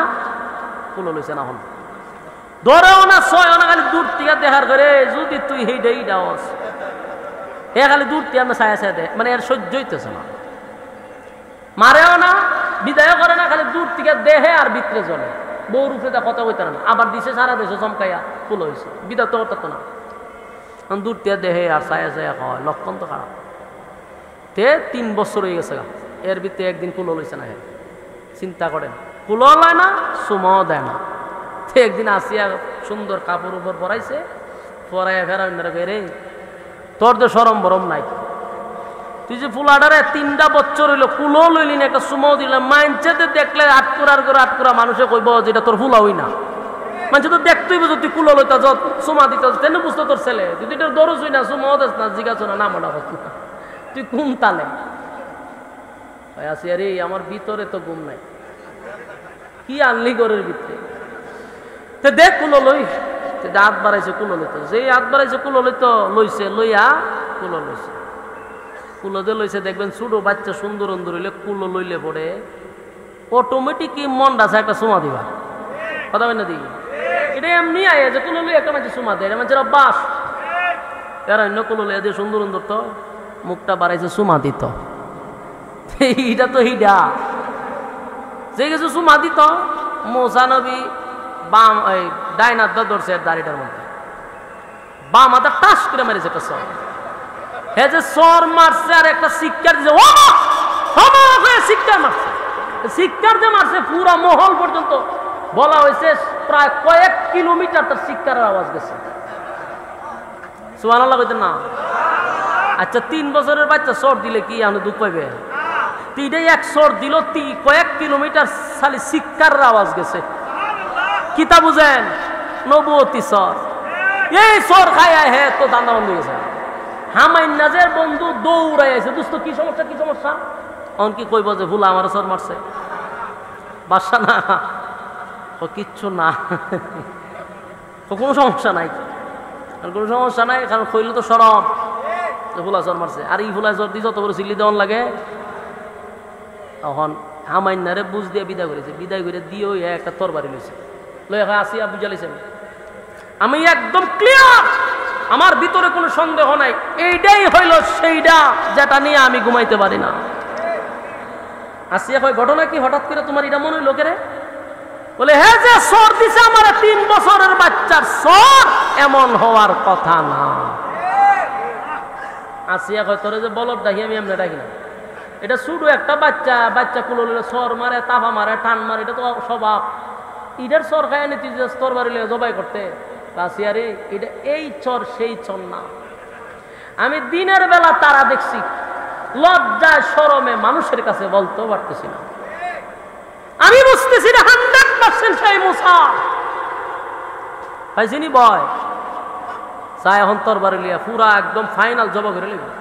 ফুল লইছে না হন ধরেও না ছয় না খালি দূর থেকে দেখার করে যদি তুই হেইটাই ডাওস এ খালি দূর থেকে আমরা ছায়া ছায়া দেয় মানে এর সহ্য হইতেছে না মারেও না বিদায় করে না খালি দূর থেকে দেহে আর ভিতরে চলে বউ রূপে কথা কইতে না আবার দিছে সারা দেশে চমকাইয়া ফুল হয়েছে বিদায় তো করতে না দূর থেকে দেহে আর ছায়া ছায়া হয় লক্ষণ তো খারাপ তে 3 বছর হয়ে গেছে এর ভিতরে একদিন কুলো লইছে না চিন্তা করেন কুলো লয় না সুমাও দেয় না তে একদিন আসিয়া সুন্দর কাপড় উপর পরাইছে পরাইয়া ফেরা রে তোর তো সরম বরম নাই তুই যে ফুলাডারে 3টা বছর হইলো কুলো লইলি না একটা সুমাও দিলাম মাইনচেতে দেখলে 8 কুড়ার করে 8 কুড়া মানুষে কইব যেটা তোর ফুলা হই না মানে তো দেখতেই বুঝো তুই কুলো লইতা যত সুমা দিত তেন বুঝতো তোর ছেলে তুই তো এটার দরজই না সুমাও দেস না জিজ্ঞাসা না নামাটা হতো না তুই ঘুম তালে আসি আরে আমার ভিতরে তো ঘুম নাই কি আনলি ঘরের ভিতরে তো দেখ কুলো লই হাত বাড়াইছে কুলো লইতো যেই হাত বাড়াইছে কুলো লইতো লইছে লইয়া কুলো লইছে কুলো যে লইছে দেখবেন ছোট বাচ্চা সুন্দর সুন্দর হইলে কুলো লইলে পড়ে অটোমেটিক মনটা আছে একটা সুমা দিবা কথা হয় না দিই এটা এমনি আয় যে কুলো লই একটা মানুষ সুমা দেয় মানুষের অভ্যাস এরা অন্য কুলো লইয়া দিয়ে সুন্দর সুন্দর তো মুখটা বাড়াইছে সুমা দিত এইটা তো এইটা যে কিছু সুমা দিত মোসা নবী বাম এই ডাইন হাত ধরছে দাড়িটার মধ্যে বাম হাতে টাস করে মেরেছে একটা সর হে যে সর মারছে আর একটা শিক্ষার দিছে শিক্ষার মারছে শিক্ষার যে মারছে পুরা মহল পর্যন্ত বলা হয়েছে প্রায় কয়েক কিলোমিটার তার শিক্ষার আওয়াজ গেছে সুবহানাল্লাহ কইতেন না আচ্ছা 3 বছরের বাচ্চা সর দিলে কি আমি দুঃখ পাইবে তিনটে এক সর দিল কয়েক কিলোমিটার খালি শিক্ষার আওয়াজ গেছে কিতা বুঝেন নবুয়তি সর এই সর খায় হে তো দান্দা বন্ধ গেছে হামাইনাজের বন্ধু দৌড়াই আছে দোস্ত কি সমস্যা কি সমস্যা অন কি কইব যে ভুলা আমার সর মারছে বাসা না ও কিচ্ছু না কোনো সমস্যা নাই কোনো সমস্যা নাই কারণ কইলে তো সরম ভুলা সর মারছে আর এই ভুলা সর দিয়ে যত করে চিল্লি দেওয়ান লাগে তখন হামাইনারে বুঝ দিয়ে বিদায় করেছে বিদায় করে দিয়েও একটা তরবারি লইছে লইয়া আসিয়া বুঝা লাইছেন আমি একদম ক্লিয়ার আমার ভিতরে কোনো সন্দেহ নাই এইটাই হইল সেইটা যেটা নিয়ে আমি ঘুমাইতে পারি না আসিয়া কয় ঘটনা কি হঠাৎ করে তোমার এটা মনে হইল কেরে বলে হ্যাঁ যে সর দিছে আমার 3 বছরের বাচ্চার সর এমন হওয়ার কথা না আসিয়া কয় তোরে যে বলদ ডাকি আমি এমনি ডাকি না এটা শুধু একটা বাচ্চা বাচ্চা কুলো সর মারে তাফা মারে টান মারে এটা তো স্বভাব ইটার সর খায় নি তুই স্তর বাড়ি জবাই করতে আসিয়ারে এটা এই চর সেই চর না আমি দিনের বেলা তারা দেখছি লজ্জায় শরমে মানুষের কাছে বলতেও পারতেছি না আমি বুঝতেছি না 100% সেই মুসা পাইছিনি বয় চাই এখন তরবারি লিয়া পুরা একদম ফাইনাল জবা করে লিখবে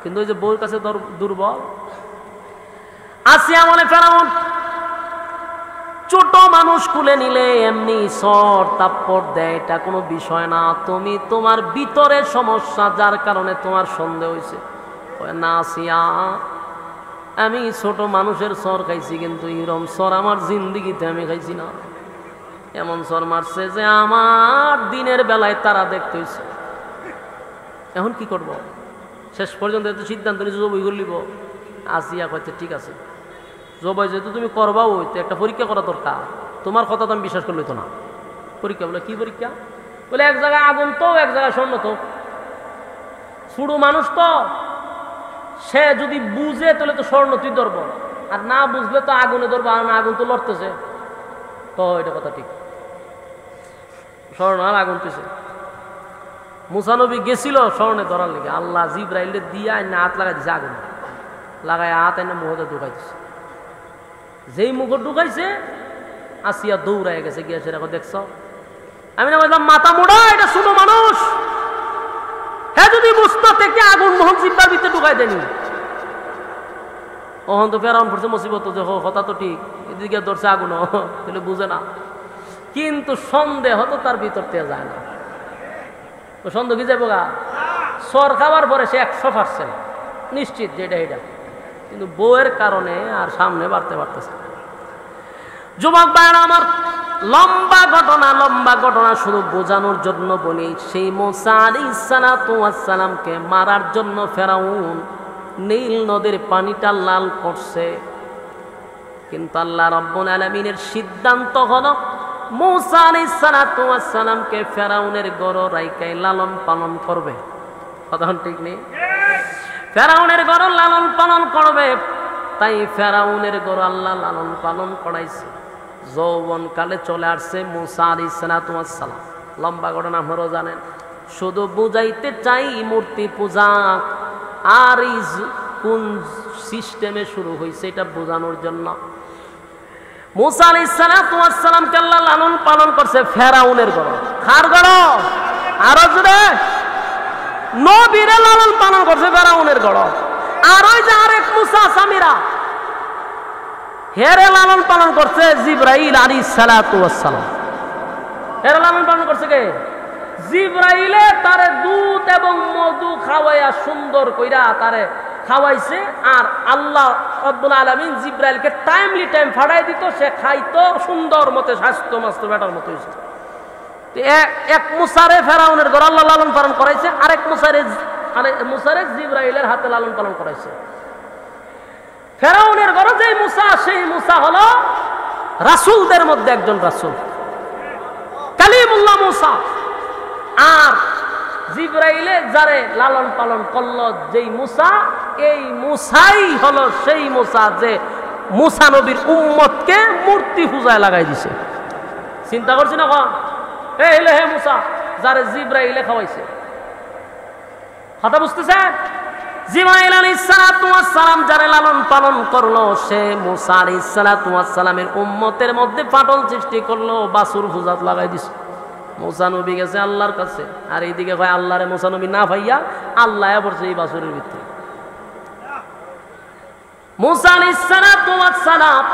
কিন্তু ওই যে বউর কাছে দুর্বল আসিয়া মনে ফেরাউন ছোট মানুষ কুলে নিলে এমনি সর তাপ্পর দেয় এটা কোনো বিষয় না তুমি তোমার ভিতরে সমস্যা যার কারণে তোমার সন্দেহ হয়েছে না আসিয়া আমি ছোট মানুষের সর খাইছি কিন্তু এরম সর আমার জিন্দিগিতে আমি খাইছি না এমন সর মারছে যে আমার দিনের বেলায় তারা দেখতে হয়েছে এখন কি করব শেষ পর্যন্ত এত সিদ্ধান্ত নিয়ে জবই করলিব আসিয়া কইতে ঠিক আছে জবাই যেহেতু তুমি করবাও হইতে একটা পরীক্ষা করা দরকার তোমার কথা তো আমি বিশ্বাস করলে তো না পরীক্ষা বলে কি পরীক্ষা বলে এক জায়গায় আগুন তো এক জায়গায় স্বর্ণ তো ছোটো মানুষ তো সে যদি বুঝে তাহলে তো স্বর্ণ তুই ধরব আর না বুঝলে তো আগুনে ধরবো আর না আগুন তো লড়তেছে তো এটা কথা ঠিক স্বর্ণ আর আগুন পেছে মুসা নবী গেছিল স্বর্ণে ধরার লেগে আল্লাহ জিব্রাইলে দিয়া না হাত লাগাই দিছে আগুন লাগাই হাত এনে মুখতে ঢুকাই দিছে যেই মুখ ঢুকাইছে আসিয়া দৌড়াই গেছে গিয়ে সেরকম দেখছ আমি না বললাম মাথা মোড়া এটা ছোট মানুষ হ্যাঁ যদি বুঝতো থেকে আগুন মোহন জিব্বার ভিতরে ঢুকাই দেনি ওহন তো ফেরাউন পড়ছে মুসিবত যে কথা তো ঠিক এদিকে ধরছে আগুন তাহলে বুঝে না কিন্তু সন্দেহ তো তার ভিতর থেকে যায় না তো সন্দেহ কি যাবো গা সর খাওয়ার পরে সে 100% নিশ্চিত যে এটা কিন্তু বউয়ের কারণে আর সামনে বাড়তে পারতেছে যুবক ভাইরা আমার লম্বা ঘটনা শুধু বোঝানোর জন্য বলি সেই মুসা আলাইহিস সালাতু ওয়াস সালামকে মারার জন্য ফেরাউন নীল নদীর পানিটা লাল করছে কিন্তু আল্লাহ রাব্বুল আলামিনের সিদ্ধান্ত হলো মুসা আলাইহিস সালাতু ওয়াস সালামকে ফেরাউনের গড় রাইকায় লালন পালন করবে কথা ঠিক নেই ফেরাউনের গড় লালন পালন করবে তাই ফেরাউনের গড় আল্লাহ লালন পালন করাইছে যৌবন কালে চলে আসছে মুসা আলাইহিস সালাতু ওয়াস সালাম লম্বা ঘটনা আপনারাও জানেন শুধু বুঝাইতে চাই মূর্তি পূজা আর কোন সিস্টেমে শুরু হয়েছে এটা বোঝানোর জন্য মুসা আলাইহিস সালামকে আল্লাহ লালন পালন করছে ফেরাউনের ঘর। কার ঘর? আরো জোরে, নবীরে লালন পালন করছে ফেরাউনের ঘর। আর ওই যে আরেক মুসা সামিরা, হেরে লালন পালন করছে জিবরাইল আলাইহিস সালাম। হেরে লালন পালন করছে কে? জিবরাইলে তারে দুধ এবং মধু খাওয়াইয়া সুন্দর কইরা তারে খাওয়াইছে। আর আল্লাহ রব্বুল আলামিন জিবরাইলকে টাইমলি টাইম ফাড়াই দিত, সে খাইতো সুন্দর মতে, স্বাস্থ্য মাস্ত বেটার মতো হয়েছে। এক মুসারে ফেরাউনের ঘর আল্লাহ লালন পালন করাইছে, আরেক মুসারে জিবরাইলের হাতে লালন পালন করাইছে। ফেরাউনের ঘর যেই মুসা, সেই মুসা হলো রাসূলদের মধ্যে একজন রাসূল, কালিমুল্লাহ মুসা। আর জিবরাইলে যারে লালন পালন করলো যেই মুসা, এই মুসাই হলো সেই মুসা যে মুসা নবীর উম্মতকে মূর্তি পূজায় লাগাই দিছে। চিন্তা করছি না কন? এই হলো হে মুসা যারে জিবরাইলে খাওয়াইছে। কথা বুঝতেছেন? জিবরাইল আলাইহিস সালাম যারে লালন পালন করলো, সে মুসা আলাইহিস সালামের উম্মতের মধ্যে ফাটল সৃষ্টি করলো, বাসুর পূজাত লাগাই দিছে। মুসা নবী গেছে আল্লাহর কাছে, আর এইদিকে ভাই আল্লাহরে মুসা নবী না ভাইয়া আল্লাহ পড়ছে এই বাসুরের ভিতরে। মুসা আলাইহিস সালাম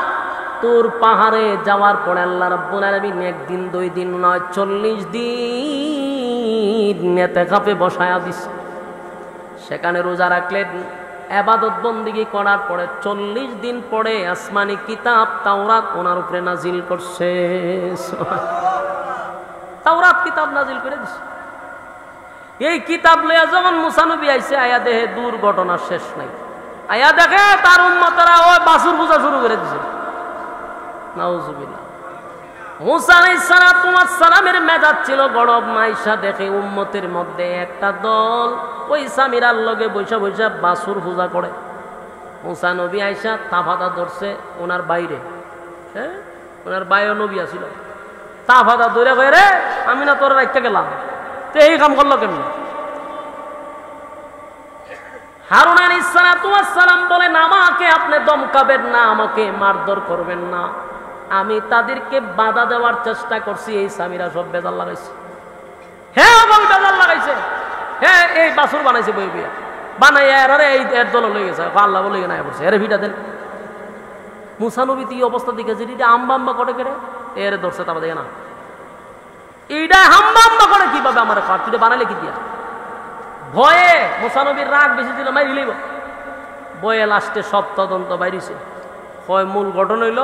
তোর পাহাড়ে যাওয়ার পরে আল্লাহ রাব্বুল আলামিন একদিন, 2 দিন নয় 40 দিন ইতিকাফে বসায়া দিছে। সেখানে রোজা রাখলেন, ইবাদত বন্দেগী করার পরে 40 দিন পরে আসমানি কিতাব তাওরাত ওনার উপরে নাজিল করছে। তাওরাত কিতাব নাজিল করে দিছে। এই কিতাব লইয়া যখন মুসা নবী আইছে, আয়া দেখে দুর্ঘটনা শেষ নাই। আয়া দেখে তার উম্মতরা ওই বাসুর পূজা শুরু করে দিছে। নাউজুবিল্লাহ। মুসা আলাইহিস সালামের মেজাজ ছিল গরম। আয়েশা দেখে উম্মতের মধ্যে একটা দল ওই সামিরার লগে বৈশা বৈশা বাসুর পূজা করে। মুসা নবী আয়েশা তাফাদা ধরছে ওনার বাইরে, হ্যাঁ ওনার বাইরে নবী আসিল। তাফাদা ধরে কয়ে রে আমি না তোর রাখতে গেলাম, তো এই কাম করলো কেমন? হারুন আলাইহিস সালাম বলেন আমাকে আপনি দমকাবেন না, আমাকে মারধর করবেন না। আমি তাদেরকে বাধা দেওয়ার চেষ্টা করছি, এই সামিরা সব বেজাল লাগাইছে। হ্যাঁ বল বেজাল লাগাইছে, হ্যাঁ এই বাসুর বানাইছে বই বইয়া বানাইয়া এরারে এই এর দল লয়ে গেছে। আল্লাহ বলে না বলছে এর ভিটা দেন। মুসা নবী এই অবস্থা দিকে যে আম্বা আম্বা করে কেড়ে এর ধরছে, তারপর দেখে না এইটা হাম্বা আম্বা করে কিভাবে আমার খাওয়ার, তুই বানাইলে কি দিয়া? ভয়ে মুসা নবীর রাগ বেশি ছিল, মাই দিলেই বয়ে লাস্টে সব তদন্ত বাইরেছে। হয় মূল ঘটনা হইল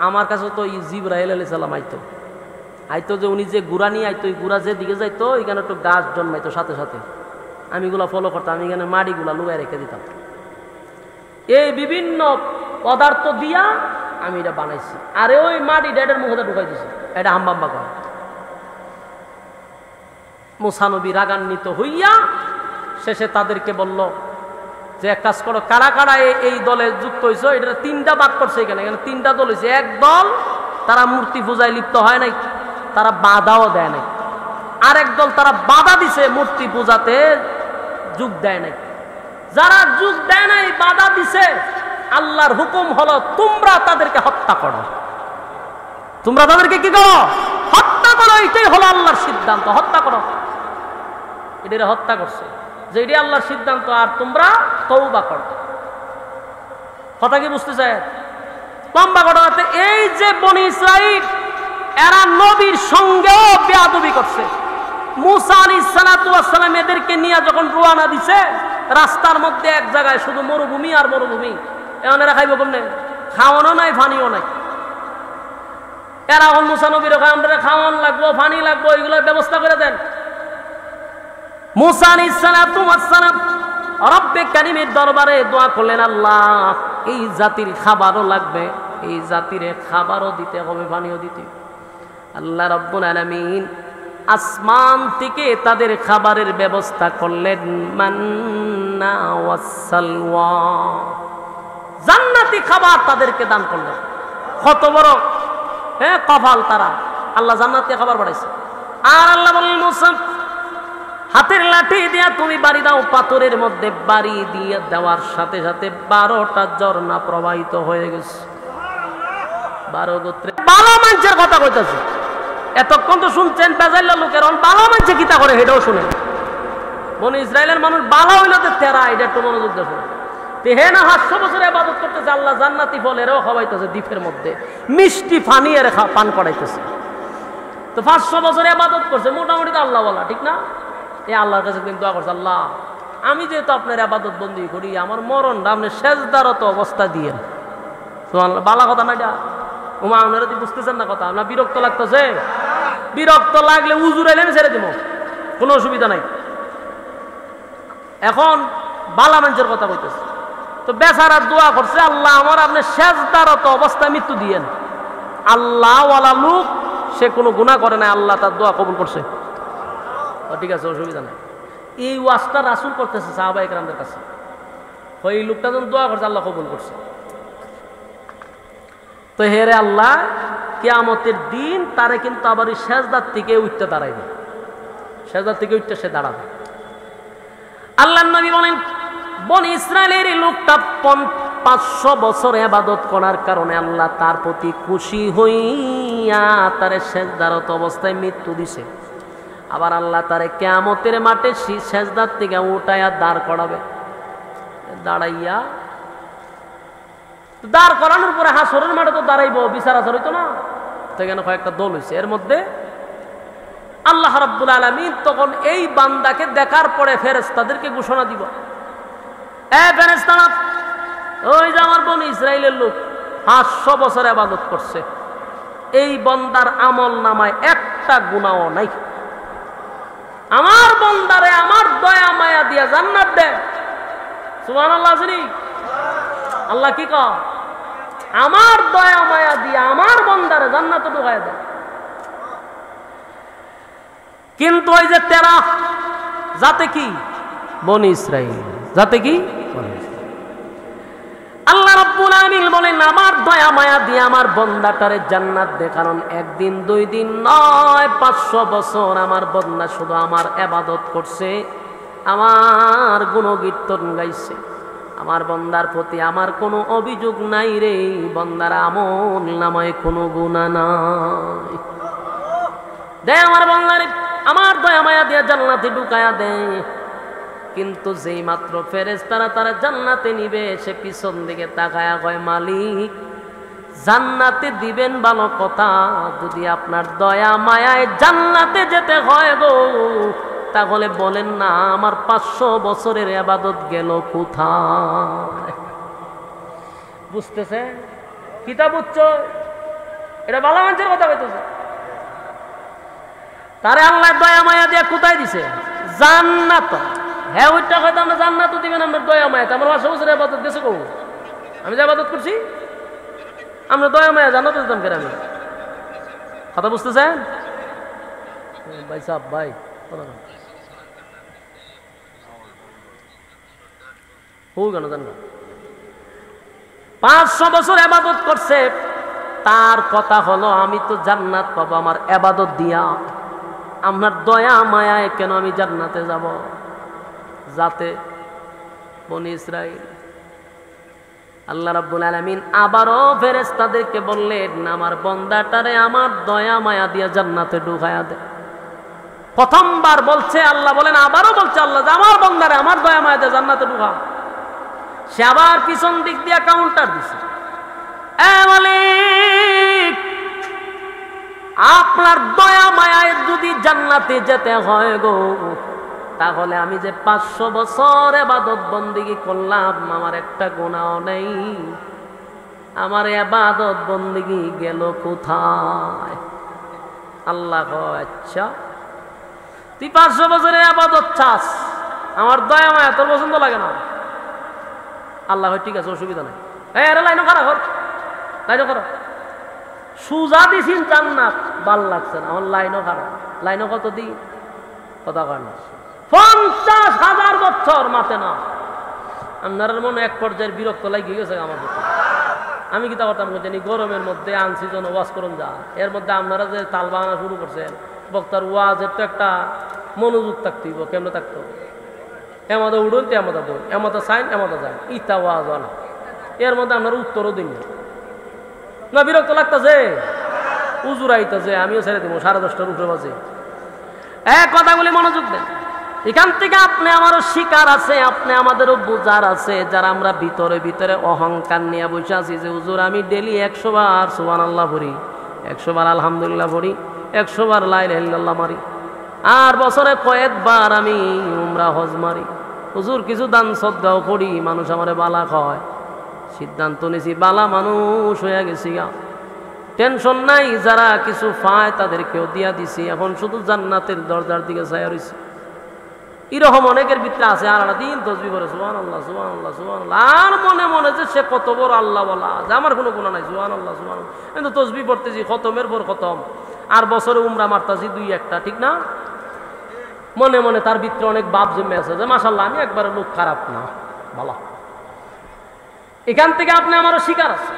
আমার কাছে তো জিবরাইল আলাইহিস সালাম আইতো যে উনি যে গুড়া নিয়ে আইতো, ওই গুড়া যে দিকে যাইতো এখানে একটু গাছ জন্মাইতো সাথে সাথে, আমি এগুলা ফলো করতাম, আমি এখানে মাটিগুলা লুকায় রেখে দিতাম। এই বিভিন্ন পদার্থ দিয়া আমি এটা বানাইছি, আর ওই মাটি ডেডের মুখে ঢুকাই দিছি, এটা হাম্বাম্বা করে। মুসা নবী রাগান্বিত হইয়া শেষে তাদেরকে বলল যে এক কাজ করো, কারা কারা এই দলে যুক্ত হয়েছে, এটা 3টা ভাগ করছে। এখানে 3টা দল হয়েছে। এক দল তারা মূর্তি পূজায় লিপ্ত হয় নাই, তারা বাধাও দেয় নাই। আরেক দল তারা বাধা দিছে, মূর্তি পূজাতে যোগ দেয় নাই। যারা যোগ দেয় নাই, বাধা দিছে, আল্লাহর হুকুম হলো তোমরা তাদেরকে হত্যা করো। তোমরা তাদেরকে কি করো? হত্যা করো। এটাই হলো আল্লাহর সিদ্ধান্ত, হত্যা করো। এটা হত্যা করছে যে এটি আল্লাহর সিদ্ধান্ত, আর তোমরা তওবা করো। কথা কি বুঝতে চায়? লম্বা ঘটনাতে এই যে বনি ইসরাইল এরা নবীর সঙ্গেও বেয়াদবি করছে। মুসা আলাইহিস সালাম এদেরকে নিয়ে যখন রওনা দিছে, রাস্তার মধ্যে এক জায়গায় শুধু মরুভূমি আর মরুভূমি। এখন এরা খাইব কেমনে? খাওয়ানো নাই, ফানিও নাই। এরা এখন মুসা নবীর আমরা খাওয়ান লাগবো, ফানি লাগবো, এগুলোর ব্যবস্থা করে দেন। মুসা আলাইহিস সালাম রব্বে কারীমের দরবারে দোয়া করলেন, আল্লাহ এই জাতির খাবারও লাগবে, এই জাতির খাবারও দিতে হবে, পানিও দিতে। আল্লাহ রাব্বুল আলামিন আসমান থেকে তাদের খাবারের ব্যবস্থা করলেন, মান্না ওয়াস সালওয়া, জান্নাতি খাবার তাদেরকে দান করলেন। কত বড় কপাল তারা, আল্লাহ জান্নাতি খাবার বাড়াইছে। আর আল্লাহ বললেন মুসা হাতের লাঠি দিয়া তুমি বাড়ি দাও। পাথরের মধ্যে বাড়ি দিয়ে দেওয়ার সাথে সাথে 12টা ঝর্ণা প্রবাহিত হয়ে গেছে। 12 গোত্রে ভালো মানুষের কথা কইতাছে। এতক্ষণ তো শুনছেন বেজাইলা লোকের, ভালো মানুষ কিতা করে সেটাও শুনেন। বনি ইসরায়েলের মানুষ ভালো হইল তো তেরা, এটা একটু মনোযোগ দিয়ে শুনে। হে না 500 বছরে ইবাদত করতেছে, আল্লাহ জান্নাতি ফল এরাও খাওয়াইতেছে, দ্বীপের মধ্যে মিষ্টি পানি এর পান করাইতেছে। তো 500 বছরে ইবাদত করছে, মোটামুটি তো আল্লাহ বলা, ঠিক না? এই আল্লাহর কাছে কিন্তু দোয়া করছে, আল্লাহ আমি যেহেতু আপনার ইবাদত বন্দি করি, আমার মরণটা আপনি সেজদারত অবস্থা দিয়েন। সুবহানাল্লাহ, বালা কথা না এটা? ওমা আপনারা তো বুঝতেছেন না কথা, আপনার বিরক্ত লাগতেছে? বিরক্ত লাগলে উজুর এলে আমি ছেড়ে দিব, কোনো অসুবিধা নাই। এখন বালা মানুষের কথা বলতেছে, তো বেচারা দোয়া করছে, আল্লাহ আমার আপনি সেজদারত অবস্থায় মৃত্যু দিয়েন। আল্লাহ ওয়ালা লোক, সে কোনো গুনাহ করে না, আল্লাহ তার দোয়া কবুল করছে। ঠিক আছে, অসুবিধা নাই। এই ওয়াজটা রাসূল করতেছে সাহাবায়ে কেরামদের কাছে, ওই লোকটা যখন দোয়া করছে আল্লাহ কবুল করছে। তো হেরে আল্লাহ কিয়ামতের দিন তারে কিন্তু আবার এই সেজদার থেকে উঠতে দাঁড়াইবে, সেজদার থেকে উঠতে সে দাঁড়াবে। আল্লাহর নবী বলেন, বনি ইসরায়েলের এই লোকটা 500 বছর ইবাদত করার কারণে আল্লাহ তার প্রতি খুশি হইয়া তারে সেজদারত অবস্থায় মৃত্যু দিছে। আবার আল্লাহ তারে কিয়ামতের মাঠে সেজদার থেকে উঠাইয়া দাঁড় করাবে। দাঁড়াইয়া দাঁড় করানোর পরে হাসরের মাঠে তো দাঁড়াইব, বিচার আচার হইতো না? সেখানে কয়েকটা দল হয়েছে, এর মধ্যে আল্লাহ রাব্বুল আলামিন তখন এই বান্দাকে দেখার পরে ফেরেশতাদেরকে ঘোষণা দিব, এ ফেরেশতারা, ওই যে আমার বনি ইসরাইলের লোক 500 বছর ইবাদত করছে, এই বান্দার আমল নামায় একটা গুনাহও নাই। আমার বান্দারে আমার দয়া মায়া দিয়া জান্নাত দে। সুবহানাল্লাহ। আল্লাহ কি কয়? আমার দয়া মায়া দিয়া আমার বান্দারে জান্নাতে ঢুকায় দেয়। কিন্তু ওই যে তেরা জাতে কি? বনি ইসরাইল জাতে কি? আল্লাহ রাব্বুল আলামিন বলেন, আমার দয়া মায়া দিয়ে আমার বান্দাটারে জান্নাত দে। কারণ একদিন 2 দিন নয়, 500 বছর আমার বান্দা শুধু আমার ইবাদত করছে, আমার গুণকীর্তন গাইছে। আমার বান্দার প্রতি আমার কোনো অভিযোগ নাই রে, বান্দার আমল নামায় কোনো গুনাহ নাই। দে আমার বান্দারে আমার দয়া মায়া দিয়ে জান্নাতে ঢুকায়া দে। কিন্তু যেই মাত্র ফেরেশতারা তারা জান্নাতে নিবে, সে পিছন দিকে তাকায়া কয়, মালিক জান্নাতে দিবেন ভালো কথা, যদি আপনার দয়া মায়ায় জান্নাতে যেতে হয় গো, তাহলে বলেন না আমার 500 বছরের ইবাদত গেল কোথায়? বুঝতেছে? কিতাব উচ্চ, এটা ভালো মানুষের কথা বলতেছে। তারে আল্লাহ দয়া মায়া দিয়ে কোথায় দিছে? জান্নাত। হ্যাঁ, ওইটা হয়তো আমরা জান্নাতও দিবেন আমার দয়া মায়া। আমার 500 বছরের ইবাদত গেছে কো? আমি যে ইবাদত করছি, আমরা দয়া মায়া জান্নাতে দিতাম কেন? আমি কথা বুঝতেছেন ভাই সাহেব? ভাই কেন জান না? 500 বছর ইবাদত করছে, তার কথা হলো আমি তো জান্নাত পাবো আমার ইবাদত দিয়া। আপনার দয়া মায়ায় কেন আমি জান্নাতে যাব? যাতে বনি ইসরাইল। আল্লাহ রাব্বুল আলামিন আবারও ফেরেশতাদেরকে বললেন, আমার বান্দাটারে আমার দয়া মায়া দিয়া জান্নাতে ঢুকায়া দে। প্রথমবার বলছে আল্লাহ, বলেন আবারও বলছে আল্লাহ, আমার বান্দারে আমার দয়া মায়া দিয়ে জান্নাতে ঢুকা। সে আবার পিছন দিক দিয়ে কাউন্টার দিছে, এ মালিক আপনার দয়া মায়ায় যদি জান্নাতে যেতে হয় গো, তাহলে আমি যে 500 বছর ইবাদত বন্দেগী করলাম, আমার একটা গুনাহও নেই, আমার ইবাদত বন্দেগী গেল কোথায়? আল্লাহ কয়, আচ্ছা তুই 500 বছরের ইবাদত চাস, আমার দয়া মায়া তোর পছন্দ লাগে না? আল্লাহ কয়, ঠিক আছে, অসুবিধা নাই। আরে লাইনও খারাপ কর, লাইনও খারাপ। সুজা দিছিন জান্নাত, ভাল লাগছে না, আমার লাইনও খারাপ। লাইনও কত দিন? কথা কয় না, 50,000 বছর মাতে না। আপনার মনে এক পর্যায়ের বিরক্ত লাগিয়ে গেছে আমার প্রতি। আমি কি তা করতাম জানি, গরমের মধ্যে আনছি জন ওয়াজ করুন যা, এর মধ্যে আপনারা যে তাল বাগানা শুরু করছেন, বক্তার ওয়াজের তো একটা মনোযোগ থাকতে হইব। কেমন থাকতো? এমাদা উড়ুন, এমাদা বই, এমাদা সাইন, এমাদা যান, ইতা ওয়াজ না। এর মধ্যে আপনারা উত্তরও দিন, না বিরক্ত লাগতেছে? হুজুর আইতাছে, আমিও ছেড়ে দেবো, 10:30টার উপরে বাজে। কথাগুলি মনোযোগ দেন। এখান থেকে আপনি আমারও শিকার আছে, আপনি আমাদেরও বোঝার আছে, যারা আমরা ভিতরে ভিতরে অহংকার নিয়ে বসে আছি যে হুজুর আমি ডেলি 100 বার সুবহানাল্লাহ পড়ি, 100 বার আলহামদুলিল্লাহ পড়ি, 100 বার লা ইলাহা ইল্লাল্লাহ মারি, আর বছরে কয়েকবার আমি উমরা হজ মারি। হুজুর কিছু দান সদ্গাও করি, মানুষ আমারে বালা কয়। সিদ্ধান্ত নিছি বালা মানুষ হয়ে গেছি, টেনশন নাই, যারা কিছু পায় তাদেরকেও দিয়া দিছি, এখন শুধু জান্নাতের দরজার দিকে চাইয়া রইছি। এরকম অনেকের ভিতরে আছে, আর দিন তসবিহ পড়ে সুবহানাল্লাহ সুবহানাল্লাহ সুবহানাল্লাহ, আর মনে মনে যে সে কত বড় আল্লাহ বলা, যে আমার কোনো গুনাহ নাই, সুবহানাল্লাহ সুবহানাল্লাহ, কিন্তু তসবিহ পড়তেছি খতমের পর খতম, আর বছরে উমরা মারতাছি 2-1টা, ঠিক না? মনে মনে তার ভিতরে অনেক বাপ জমে আছে যে মাশাআল্লাহ আমি একবারে লোক খারাপ না, ভালো। এখান থেকে আপনি আমারও শিকার আছে।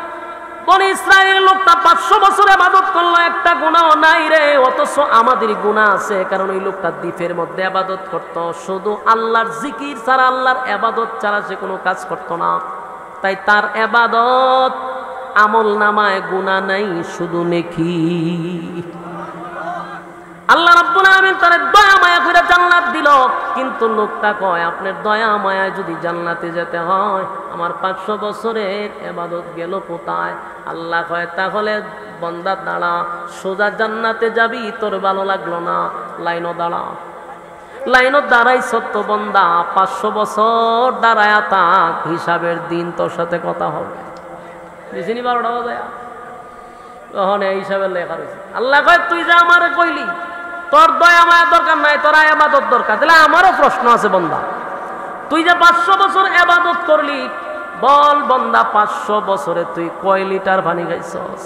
বনি ইসরায়েলের লোকটা 500 বছর ইবাদত করলো, একটা গুনাহ নাই রে, অথচ আমাদের গুনাহ আছে, কারণ ওই লোকটা দ্বীপের মধ্যে ইবাদত করত, শুধু আল্লাহর জিকির ছাড়া, আল্লাহর ইবাদত ছাড়া সে কোনো কাজ করত না। তাই তার ইবাদত আমল নামায় গুনাহ নাই, শুধু নেকি। আল্লাহ রাব্বুল আলামিন তার দয়া মায়া করে জান্নাত দিল, কিন্তু লোকটা কয় আপনার দয়া মায়ায় যদি জান্নাতে যেতে হয় আমার 500 বছরের ইবাদত গেল কোথায়? আল্লাহ কয় তাহলে বান্দা দাঁড়া, সোজা জান্নাতে যাবি, তোর ভালো লাগলো না, লাইনও দাঁড়া। লাইনও দাঁড়াই সত্য বান্দা, 500 বছর দাঁড়ায়া থাক, হিসাবের দিন তোর সাথে কথা হবে। বুঝিনি 12টা বাজে তখন এই হিসাবে লেখা রয়েছে। আল্লাহ কয় তুই যে আমারে কইলি তোর দয়া মায়া দরকার নাই, তোর ইবাদত দরকার, তাহলে আমারও প্রশ্ন আছে বান্দা, তুই যে 500 বছর ইবাদত করলি, বল বান্দা 500 বছরে তুই কয় লিটার পানি খাইছস?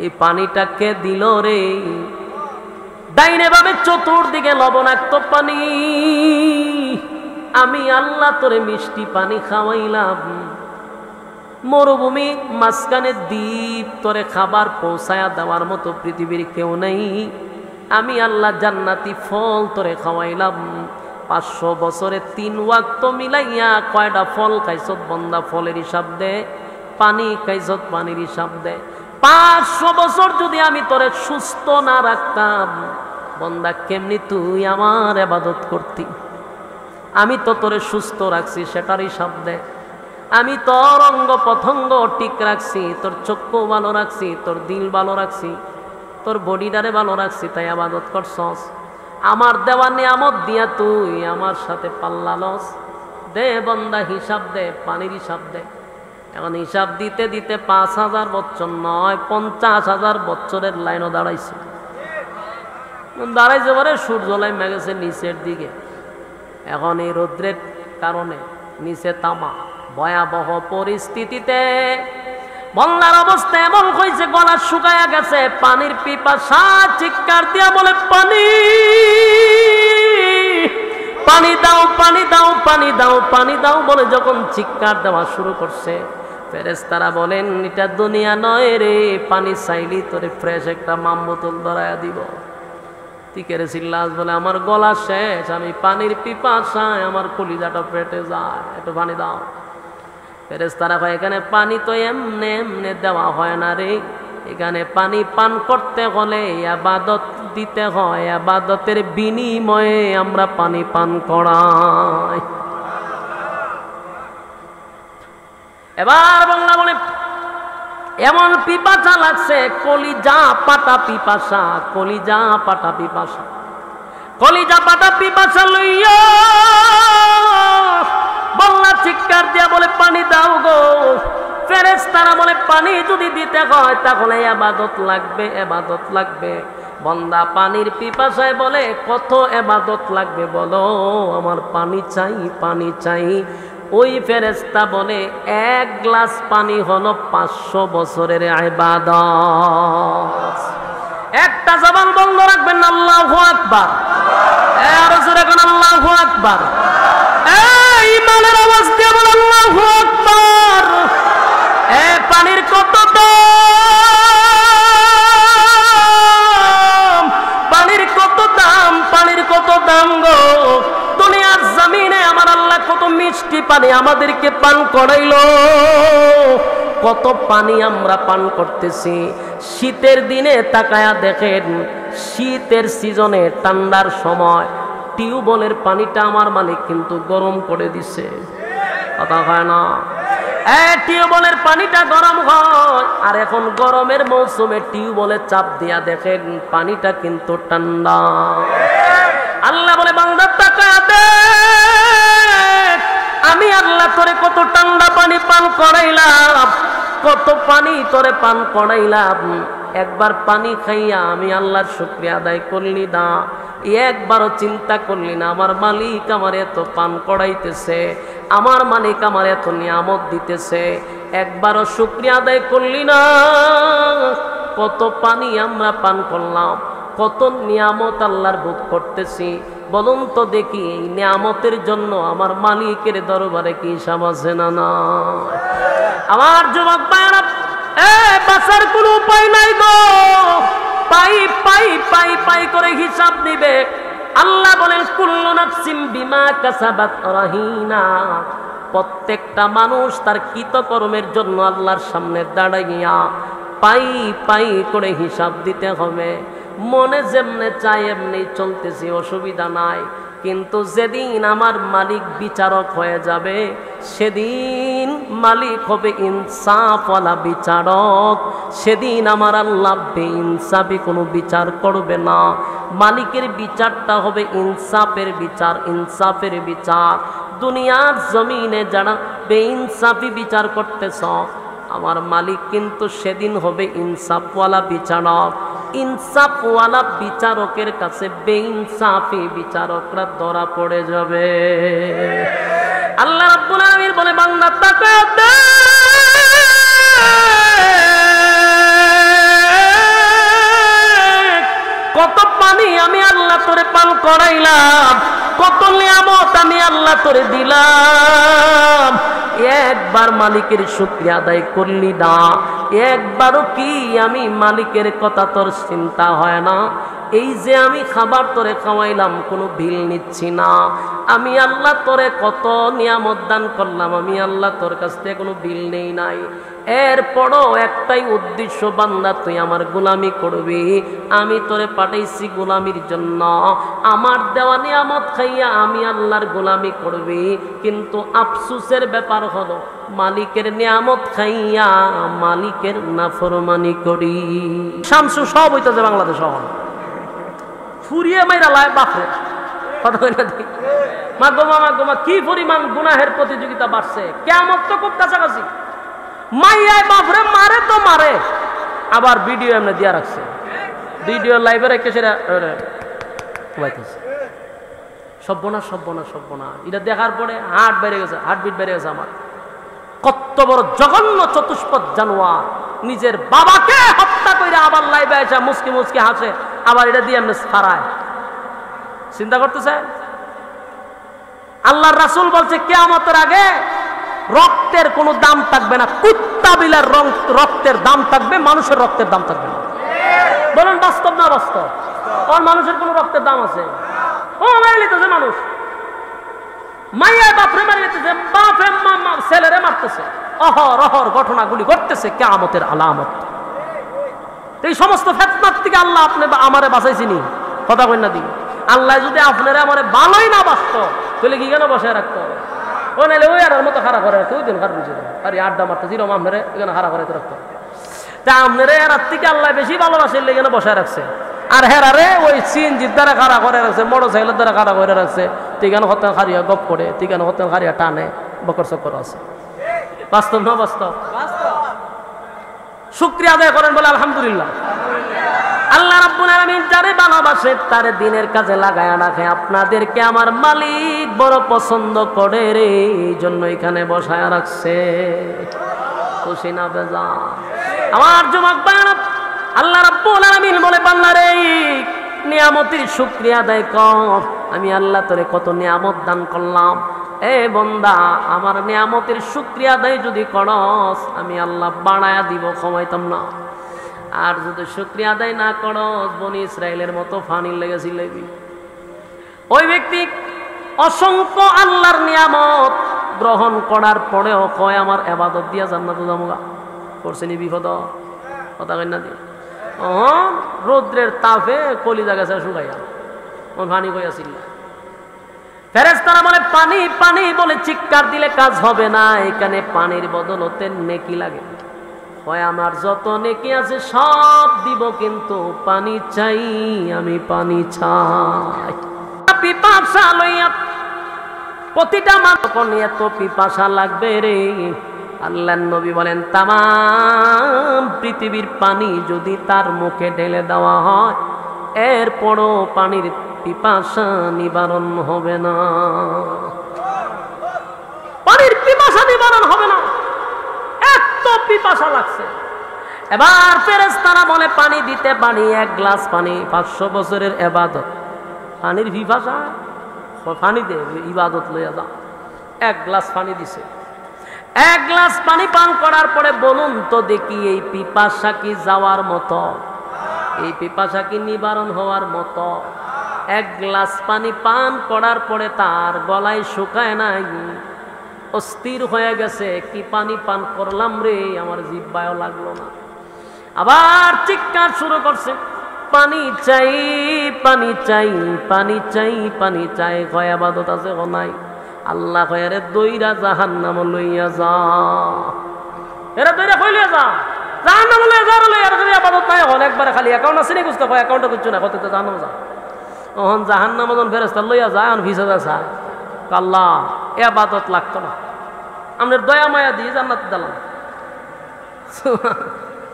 এই পানিটা কে দিল রে? ডাইনে ভাবে চতুর্দিকে লবণাক্ত পানি, আমি আল্লাহ তোরে মিষ্টি পানি খাওয়াইলাম, মরুভূমি মাঝখানে দ্বীপ, তোরে খাবার পৌঁছায়া দেওয়ার মতো পৃথিবীর কেউ নেই, আমি আল্লাহ জান্নাতি ফল তোরে খাওয়াইলাম। 500 বছরে 3 ওয়াক্ত মিলাইয়া কয়টা ফল খাইছত বন্দা? ফলের হিসাব দে। পানি খাইছত, পানির হিসাব দে। 500 বছর যদি আমি তোরে সুস্থ না রাখতাম বন্দা, কেমনি তুই আমার ইবাদত করতি? আমি তো তোরে সুস্থ রাখছি, সেটার হিসাব দে। আমি তোর অঙ্গ প্রত্যঙ্গ ঠিক রাখছি, তোর চক্ষু ভালো রাখছি, তোর দিল ভালো রাখছি, তোর বডিটারে ভালো রাখছি, তাই ইবাদত করছস। আমার দেওয়া নিয়ামত দিয়া তুই আমার সাথে পাল্লা লস। দে বান্দা হিসাব দে, পানির হিসাব দে। এখন হিসাব দিতে দিতে 5000 বছর নয় 50,000 বছরের লাইনও দাঁড়াইছে। দাঁড়াইছে পরে সূর্য লাইমা গেছে নিচের দিকে। এখন এই রৌদ্রের কারণে নিচে তামা, ভয়াবহ পরিস্থিতিতে বন্যার অবস্থা এমন হয়েছে, গলা শুকায়া গেছে, পানির পিপাসা চিৎকার দিয়া বলে পানি, পানি দাও, পানি দাও, পানি দাও, পানি দাও বলে যখন চিৎকার দেওয়া শুরু করছে, ফেরেশতারা বলেন এটা দুনিয়া নয় রে, পানি চাইলি তোরে ফ্রেশ একটা মাম বোতল ধরাইয়া দিব। তিকেরে চিল্লাস বলে আমার গলা শেষ, আমি পানির পিপাসায় আমার কলিজাটা পেটে যায়, একটু পানি দাও। ফেরেশতারা কয় এখানে পানি তো এমনে এমনে দেওয়া হয় না রে, এখানে পানি পান করতে হলে ইবাদত দিতে হয়, ইবাদতের বিনিময়ে আমরা পানি পান করাই। এবার বাংলা বলে এমন পিপাসা লাগছে, কলিজা পাটা পিপাসা, কলিজা পাটা পিপাসা, কলিজা পাটা পিপাসা লইয়া বাংলা চিৎকার দিয়া বলে পানি দাও গো। ফেরেশতারা বলে পানি যদি দিতে হয় তাহলে ইবাদত লাগবে, ইবাদত লাগবে। বান্দা পানির পিপাসায় বলে কত ইবাদত লাগবে বলো, আমার পানি চাই, পানি চাই। ওই ফেরেশতা বলে 1 গ্লাস পানি হলো 500 বছরের ইবাদত। একটা জবান বন্ধ রাখবেন না, আল্লাহু আকবার। আর জোরে কোন আল্লাহু আকবার। এই ইমানের আওয়াজ দিয়ে বল আল্লাহু আকবার। পানির কত দাম, পানির কত দাম, পানির কত দাম গো। দুনিয়ার জমিনে আমার আল্লাহ কত মিষ্টি পানি আমাদেরকে পান করাইলো, কত পানি আমরা পান করতেছি। শীতের দিনে তাকায়া দেখেন, শীতের সিজনে ঠান্ডার সময় টিউবওয়েলের পানিটা আমার মালিক কিন্তু গরম করে দিছে, কথা হয় না? টিউবওয়েলের পানিটা গরম হয়, আর এখন গরমের মৌসুমে টিউবওয়েলের চাপ দিয়া দেখেন পানিটা কিন্তু ঠান্ডা। আল্লাহ বলে বান্দা তাকায়া দেখ, আমি আল্লাহ তোরে কত ঠান্ডা পানি পান করাইলাম, কত পানি তোরে পান করাইলাম। একবার পানি খাইয়া আমি আল্লাহর শুকরিয়া আদায় করলি না, একবারও চিন্তা করলি না আমার মালিক আমার এত পান করাইতেছে, আমার মালিক আমার এত নিয়ামত দিতেছে, একবারও শুকরিয়া আদায় করলি না। কত পানি আমরা পান করলাম, কত নিয়ামত আল্লাহর ভোগ করতেছি। বলুন তো দেখি, এই নিয়ামতের জন্য আমার মালিকের দরবারে কি হিসাব আছে না? না আমার যুবক ভাইরা, বাঁচার কোনো উপায় নাই গো, পাই পাই পাই পাই করে হিসাব নিবে। আল্লাহ বলেন কুল্লু নাফসিন বিমা কাসাবাত রাহিনা, প্রত্যেকটা মানুষ তার কৃতকর্মের জন্য আল্লাহর সামনে দাঁড়াইয়া পাই পাই করে হিসাব দিতে হবে। মনে যেমনে চাই এমনি চলতেছি, অসুবিধা নাই, কিন্তু যেদিন আমার মালিক বিচারক হয়ে যাবে, সেদিন মালিক হবে ইনসাফওয়ালা বিচারক। সেদিন আমার আল্লাহ বেইনসাফি কোনো বিচার করবে না, মালিকের বিচারটা হবে ইনসাফের বিচার, ইনসাফের বিচার। দুনিয়ার জমিনে যারা বেইনসাফি বিচার করতেছ, আমার মালিক কিন্তু সেদিন হবে ইনসাফওয়ালা বিচারক। ইনসাফওয়ালা বিচারকের কাছে বেইনসাফি বিচারকরা ধরা পড়ে যাবে। আল্লাহ রাব্বুল আলামিন বলে বান্দা তাকায়া দেখ, কত পানি আমি আল্লাহ তোরে পান করাইলাম, কত নিয়ামত আমি আল্লাহ তোরে দিলাম, একবার মালিকের শুকরিয়া আদায় করলি না। একবারও কি আমি মালিকের কথা তোর চিন্তা হয় না? এই যে আমি খাবার তোরে খাওয়াইলাম, কোনো বিল নিচ্ছি না, আমি আল্লাহ তোরে কত নিয়ামত দান করলাম, আমি আল্লাহ তোর কাছ থেকে কোনো বিল নেই নাই। এরপরও একটাই উদ্দেশ্য, বান্দা তুই আমার গোলামি করবি, আমি তোরে পাঠাইছি গোলামির জন্য। আমার দেওয়া নিয়ামত খাইয়া আমি আল্লাহর গোলামি করবি, কিন্তু আফসোসের ব্যাপার হলো মালিকের নিয়ামত খাইয়া মালিকের নাফরমানি করি। শামসু সব হইতেছে বাংলাদেশ ফুরিয়ে মাইরা লাই বাপরে, কথা কই না? মাগোমা মাগোমা কি পরিমাণ গুনাহের প্রতিযোগিতা বাড়ছে, কিয়ামত তো খুব কাছাকাছি। মাইয়ায় বাপরে মারে তো মারে, আবার ভিডিও এমনি দিয়া রাখছে, ভিডিও লাইভে রেখে সেটা সব্বনাশ সব্বনাশ সব্বনাশ। এটা দেখার পরে হার্ট বেড়ে গেছে, হার্টবিট বেড়ে গেছে আমার। কত বড় জঘন্য চতুষ্পদ জানোয়ার, নিজের বাবাকে হত্যা করে আবার লাইভে এসে মুসকি মুসকি হাসে, আবার এটা দিয়ে এমনি ছাড়ায়। চিন্তা করতেছে? আল্লাহর রাসূল বলছে কিয়ামতের আগে রক্তের কোনো দাম থাকবে না, কুত্তা বিলার রক্তের দাম থাকবে, মানুষের রক্তের দাম থাকবে না। বলেন বাস্তব না বাস্তব? আর মানুষের কোনো রক্তের দাম আছে? ও মারি লিতেছে মানুষ, মাইয়ায় বাপরে মারি লিতেছে, বাপে ছেলেরে মারতেছে, অহর অহর ঘটনাগুলি ঘটতেছে, কিয়ামতের আলামত। এই সমস্ত ফিতনার থেকে আল্লাহ আপনি আমারে বাঁচাইছিনি, কথা কই না দি? আল্লাহ যদি আপনারে আমারে ভালোই না বাঁচত, তাহলে কি কেন বসায় রাখতো? ও নাইলে ওই আর মতো খারাপ করে রাখতো, ওই দিন খারাপ বুঝে আর আড্ডা মারতে জিরো আপনারে এখানে খারাপ করে রাখতো। তা আপনারে এর থেকে আল্লাহ বেশি ভালোবাসেন এখানে বসায় রাখছে, আর হেরারে ওই সিএনজির দ্বারা খারাপ করে রাখছে, মোটর সাইকেলের দ্বারা খারাপ করে রাখছে। তিগানো হত্যা খারিয়া গপ করে, তিগানো হত্যা খারিয়া টানে, বকর চক্কর আছে। বাস্তব না বাস্তব? শুকরিয়া আদায় করেন বলে আলহামদুলিল্লাহ। আল্লাহ রাব্বুল আলামিন যারে ভালোবাসে তারে দিনের কাজে লাগায়া রাখে। আপনাদেরকে আমার মালিক বড় পছন্দ করে রে, এই জন্য এখানে বসায়া রাখছে। খুশি না বেজা? আমার যুবক ভাইরা, আল্লাহ রাব্বুল আলামিন বলে বান্দারে নিয়ামতের শুকরিয়া আদায় কর, আমি আল্লাহ তোরে কত নিয়ামত দান করলাম। এ বান্দা, আমার নিয়ামতের শুকরিয়া আদায় যদি করস, আমি আল্লাহ বাড়ায়া দিব, কমাইতাম না। আর যদি শুকরিয়া আদায় না করস, বনি ইসরায়েলের মতো ফানির লেগেছি লেবি। ওই ব্যক্তি অসংখ্য আল্লাহর নিয়ামত গ্রহণ করার পরেও কয় আমার ইবাদত দিয়া জান্নাতে যাবো। করছেনি বিপদ কথা কই না দি রৌদ্রের তাপে কলিজা গেছে শুকাইয়া পানি কইয়াছিল ফেরেশতারা বলে পানি পানি বলে চিৎকার দিলে কাজ হবে না এখানে পানির বদলতে নেকি লাগে হয় আমার যত নেকি আছে সব দিব কিন্তু পানি চাই আমি পানি চাই পিপাসা লইয়া প্রতিটা মানুষ এত পিপাসা লাগবে রে আল্লাহর নবী বলেন তামাম পৃথিবীর পানি যদি তার মুখে ঢেলে দেওয়া হয় এরপরও পানির পিপাসা নিবারণ হবে না পানির পিপাসা নিবারণ হবে না এত পিপাসা লাগছে এবার ফেরেশতারা বলে পানি দিতে পানি এক গ্লাস পানি 500 বছরের ইবাদত পানির পিপাসা পানি দে ইবাদত লইয়া যা এক গ্লাস পানি দিছে এক গ্লাস পানি পান করার পরে বলুন তো দেখি এই পিপাসা কি যাওয়ার মতো এই পিপাসা কি নিবারণ হওয়ার মতো এক গ্লাস পানি পান করার পরে তার গলায় শুকায় নাই অস্থির হয়ে গেছে কি পানি পান করলাম রে আমার জিহ্বায়ও লাগলো না আবার চিৎকার শুরু করছে পানি চাই পানি চাই পানি চাই পানি চাই কয় ইবাদত আছে ও নাই আল্লাহ কয় রে দইরা জাহান্নাম লইয়া যা এরা দইরা কই লইয়া যা জাহান্নাম লইয়া যা রে আর করে ইবাদত নাই হল একবার খালি অ্যাকাউন্ট আছে নি বুঝতে কয় অ্যাকাউন্টে কিছু না কত তো জাহান্নাম যা ওহন জাহান্নাম যখন ফেরেশতা লইয়া যায় আর ভিসা যা আল্লাহ ইবাদত লাগতো না আমাদের দয়া মায়া দিয়ে জান্নাত দিলাম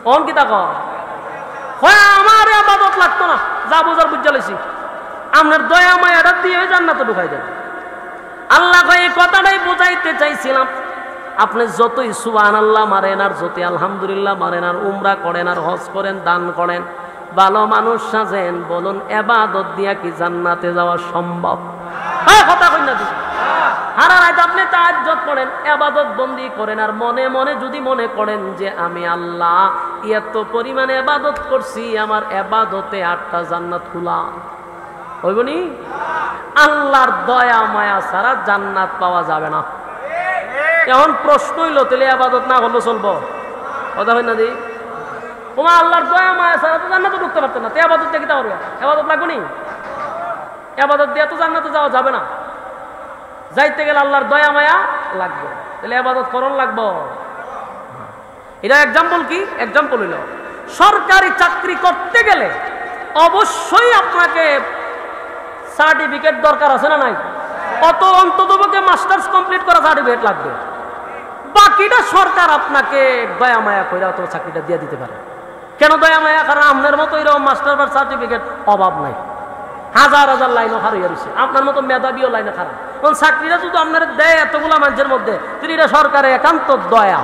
ওহন কি তা কয় আমার ইবাদত লাগতো না যা বুঝার বুঝা লইছি আপনার দয়া মায়াটা দিয়ে জান্নাতে ঢুকাই দেন আল্লাহ কয় এই কথাটাই বুঝাইতে চাইছিলাম আপনি যতই সুবহানাল্লাহ মারেন আর যতই আলহামদুলিল্লাহ মারেন আর উমরা করেন আর হজ করেন দান করেন ভালো মানুষ সাজেন বলুন ইবাদত দিয়া কি জান্নাতে যাওয়া সম্ভব হ্যাঁ কথা কই না সারা রাত আপনি তাহাজ্জুদ করেন ইবাদত বন্দি করেন আর মনে মনে যদি মনে করেন যে আমি আল্লাহ এত পরিমাণে ইবাদত করছি আমার ইবাদতে 8টা জান্নাত খোলা হইবনি আল্লাহর দয়া মায়া ছাড়া জান্নাত পাওয়া যাবে না এখন প্রশ্ন হইল তাহলে ইবাদত না হলে চলবো কথা হয় না দি তোমার আল্লাহর দয়া মায়া ছাড়া তো জান্নাতে ঢুকতে পারতেন না তো ইবাদত দেখি তা পারবে ইবাদত লাগবে নি ইবাদত দিয়ে তো জান্নাতে যাওয়া যাবে না যাইতে গেলে আল্লাহর দয়া মায়া লাগবে তাহলে ইবাদত করণ লাগবে এটা एग्जांपल কি एग्जांपल হইল সরকারি চাকরি করতে গেলে অবশ্যই আপনাকে সার্টিফিকেট দরকার আছে না নাই কত অন্ততপক্ষে মাস্টার্স কমপ্লিট করা সার্টিফিকেট লাগবে বাকিটা সরকার আপনাকে দয়া মায়া কইরা তো চাকরিটা দিয়ে দিতে পারে কেন দয়া মায়া কারণ আপনার মতো এরকম মাস্টার বা সার্টিফিকেট অভাব নাই হাজার হাজার লাইনও খারাপ হয়েছে আপনার মতো মেধাবীও লাইনে খারাপ কারণ চাকরিটা যদি আপনার দেয় এতগুলা মানুষের মধ্যে তিনি এটা সরকারের একান্ত দয়া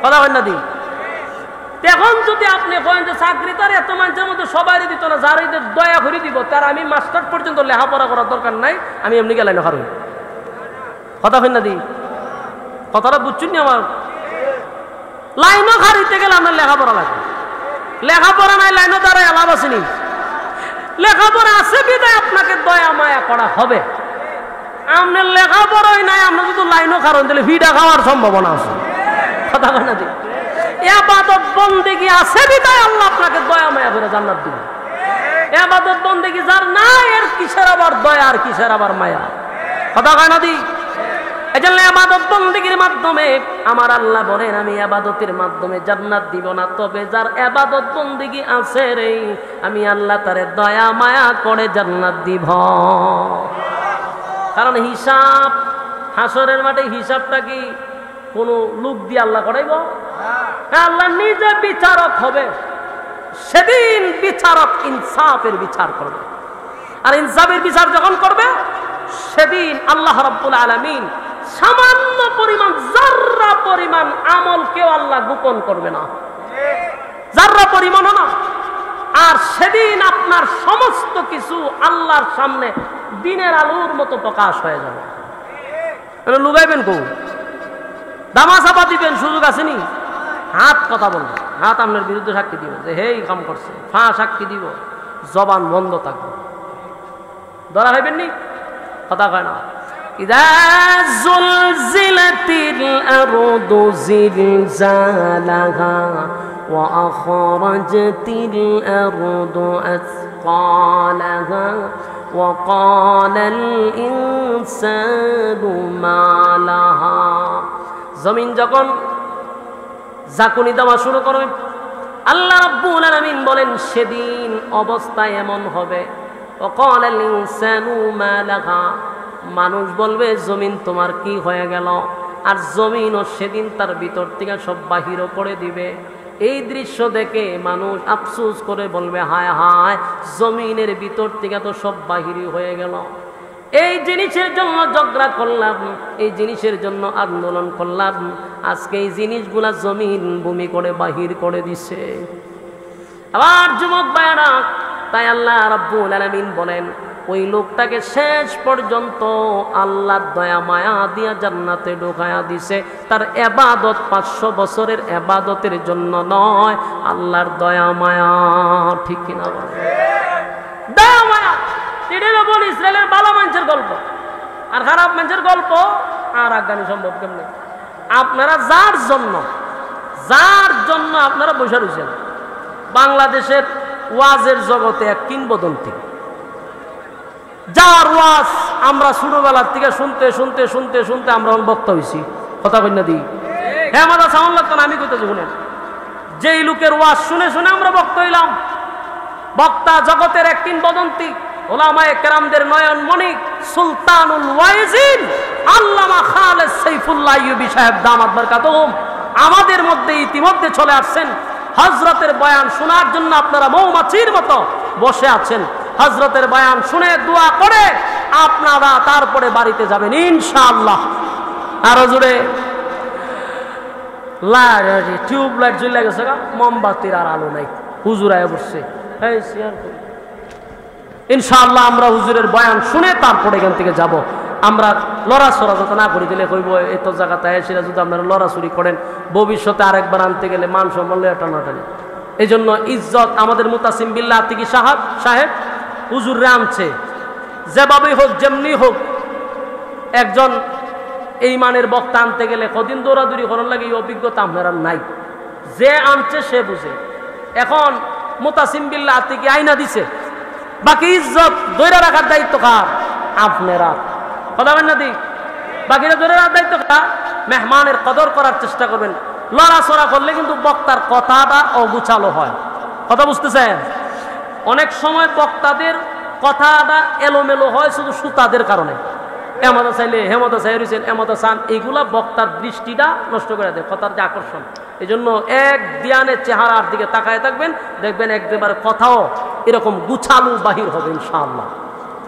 কথা হয় না দি এখন যদি আপনি করেন যে চাকরি তার এত মানুষের মধ্যে সবাই দিত না যার দয়া করে দিব তার আমি মাস্টার পর্যন্ত লেখাপড়া করার দরকার নাই আমি এমনি গেলে না খারুই কথা হয় না দি কথাটা বুঝছেন আমার লাইনও খারিতে গেলে আপনার লেখাপড়া লাগে লেখাপড়া নাই লাইনও দ্বারা লাভ আসেনি লেখাপড়া আছে বিদায় আপনাকে দয়া মায়া করা হবে আপনার লেখাপড়াই নাই আপনি যদি লাইনও খারেন তাহলে ভিড়া খাওয়ার সম্ভাবনা আছে কথা হয় না দি ইবাদত বন্দেগী আছে বিদায় আল্লাহ আপনাকে দয়া মায়া করে জান্নাত দিবেন ইবাদত বন্দেগী যার নাই এর কিসের আবার দয়া আর কিসের আবার মায়া কথা কয় না দি এজন্য ইবাদত বন্দেগীর মাধ্যমে আমার আল্লাহ বলেন আমি ইবাদতের মাধ্যমে জান্নাত দিব না তবে যার ইবাদত বন্দেগী আছে রে আমি আল্লাহ তারে দয়া মায়া করে জান্নাত দিব কারণ হিসাব হাসরের মাঠে হিসাবটা কি কোনো লোক দিয়ে আল্লাহ করাইব আল্লাহ নিজে বিচারক হবে সেদিন বিচারক ইনসাফের বিচার করবে আর ইনসাফের বিচার যখন করবে সেদিন আল্লাহ রাব্বুল আলামিন সামান্য পরিমাণ জাররা পরিমাণ আমল কেউ আল্লাহ গোপন করবে না জাররা পরিমাণও না আর সেদিন আপনার সমস্ত কিছু আল্লাহর সামনে দিনের আলোর মতো প্রকাশ হয়ে যাবে লুগাইবেন কো দামাচাপা দিবেন সুযোগ আসেনি হাত কথা বলবে হাত আপনার বিরুদ্ধে সাক্ষী দিব যে হে কাম করছে ফা সাক্ষী দিব জবান বন্ধ থাকবে ধরা হইবেন নি কথা কয় না ইযা যুলজিলাতিল আরদু জিলজালাহা ওয়া আখরাজাতিল আরদু আসকালাহা ওয়া ক্বালাল ইনসানু মা লাহা। জমিন যখন ঝাঁকুনি দেওয়া শুরু করবে, আল্লাহ রাব্বুল আলামিন বলেন সেদিন অবস্থা এমন হবে, ওয়া ক্বালাল ইনসানু মা লাহা, মানুষ বলবে জমিন তোমার কি হয়ে গেল, আর জমিনও সেদিন তার ভিতর থেকে সব বাহির করে দিবে। এই দৃশ্য দেখে মানুষ আফসোস করে বলবে হায় হায়, জমিনের ভিতর থেকে তো সব বাহিরই হয়ে গেল। এই জিনিসের জন্য ঝগড়া করলাম, এই জিনিসের জন্য আন্দোলন করলাম, আজকে এই জিনিসগুলা জমিন ভূমি করে বাহির করে দিছে। আবার যুবক ভাইরা, তাই আল্লাহ রাব্বুল আলামিন বলেন ওই লোকটাকে শেষ পর্যন্ত আল্লাহর দয়া মায়া দিয়া জান্নাতে ঢোকায়া দিছে। তার ইবাদত 500 বছরের ইবাদতের জন্য নয়, আল্লাহর দয়া মায়া। ঠিক কিনা বলেন? দয়া মায়া। এটা বলি ইসরায়েলের ভালো মানুষের গল্প আর খারাপ মানুষের গল্প আর আজ্ঞানী সম্ভব কেমনে? আপনারা যার জন্য আপনারা বসে রয়েছেন, বাংলাদেশের ওয়াজের জগতে এক কিংবদন্তি, যার ওয়াজ আমরা ছোটবেলার থেকে শুনতে শুনতে শুনতে শুনতে আমরা বক্তা হয়েছি। কথা কইনা দিই? হ্যাঁ, আমাদের সাউন্ড লাগতো না, আমি কইতেছি শুনেন। যেই লোকের ওয়াজ শুনে শুনে আমরা বক্তা হইলাম, বক্তা জগতের এক কিংবদন্তি, ওলামায়ে কেরামদের নয়ন মণি, সুলতানুল ওয়াইজিন আল্লামা খালেদ সাইফুল্লাহ আইয়ুবী সাহেব দামাত বরকাতুহুম আমাদের মধ্যে ইতিমধ্যে চলে আসছেন। হযরতের বয়ান শোনার জন্য আপনারা মৌমাছির মতো বসে আছেন। হযরতের বয়ান শুনে দোয়া করে আপনারা তারপরে বাড়িতে যাবেন ইনশাআল্লাহ। আরো জোরে টিউবলাইট জ্বলে গেছে, মোমবাতির আর আলো নাই, হুজুর আয়া বসছে। এই শেয়ার করি ইনশাআল্লাহ। আমরা হুজুরের বয়ান শুনে তারপরে এখান থেকে যাব। আমরা লড়াচড়া যত না করে দিলে কইব এত জায়গাতে এসে যদি আপনারা লড়াচড়ি করেন, ভবিষ্যতে আরেকবার আনতে গেলে মান সম্মান টানাটানি। এই জন্য ইজ্জত আমাদের মুতাসিম বিল্লাহ আতিকি সাহেব হুজুররে আনছে, যেভাবেই হোক যেমনি হোক। একজন এই মানের বক্তা আনতে গেলে কদিন দৌড়াদৌড়ি করার লাগে, এই অভিজ্ঞতা আপনারা নাই। যে আনছে সে বুঝে। এখন মুতাসিম বিল্লাহ আতিকি আইনা দিছে, বাকি ইজ্জত ধরে রাখার দায়িত্ব কার? আপনারা। কথা বলেন না দি? বাকিরা ধরে রাখার দায়িত্ব কার? মেহমানের কদর করার চেষ্টা করবেন। লড়াচড়া করলে কিন্তু বক্তার কথাটা অগুছালো হয়। কথা বুঝতেছেন? অনেক সময় বক্তাদের কথাটা এলোমেলো হয় শুধু সুতাদের কারণে। এমতা চাইলে হেমতা চাই রয়েছেন, এমতা চান, এইগুলা বক্তার দৃষ্টিটা নষ্ট করে দেয়, কথার যে আকর্ষণ। এই জন্য এক ধ্যানের চেহারার দিকে তাকায় থাকবেন, দেখবেন একবারে কথাও এরকম গুছালু বাহির হবে ইনশাআল্লাহ।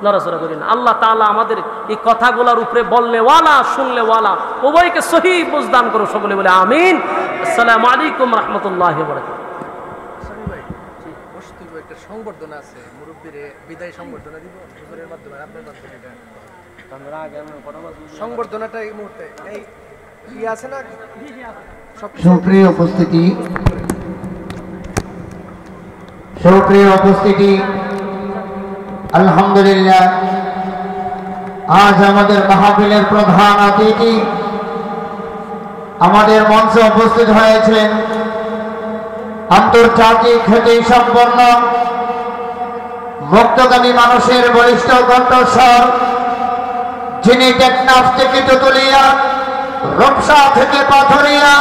লড়াচড়া করি না। আল্লাহ তাআলা আমাদের এই কথাগুলোর উপরে বললে ওয়ালা শুনলে ওয়ালা উভয়কে সহি বুঝদান করো, সকলে বলে আমিন। আসসালামু আলাইকুম রাহমাতুল্লাহি ওয়া বারাকাতুহু। একটা সংবর্ধনা আছে, মুরব্বীরে বিদায় সংবর্ধনা দিব হুজুরের মাধ্যমে, আপনার মাধ্যমে। এটা সংবর্ধনাটা এই মুহূর্তে এই কি আছে না? সুপ্রিয় উপস্থিতি, আলহামদুলিল্লাহ, আজ আমাদের মাহফিলের প্রধান অতিথি আমাদের মঞ্চে উপস্থিত হয়েছেন আন্তর্জাতিক খ্যাতি সম্পন্ন মুক্তগামী মানুষের বলিষ্ঠ কণ্ঠস্বর, যিনি টেকনাফ থেকে তুতুলিয়া, রূপসা থেকে পাথরিয়া,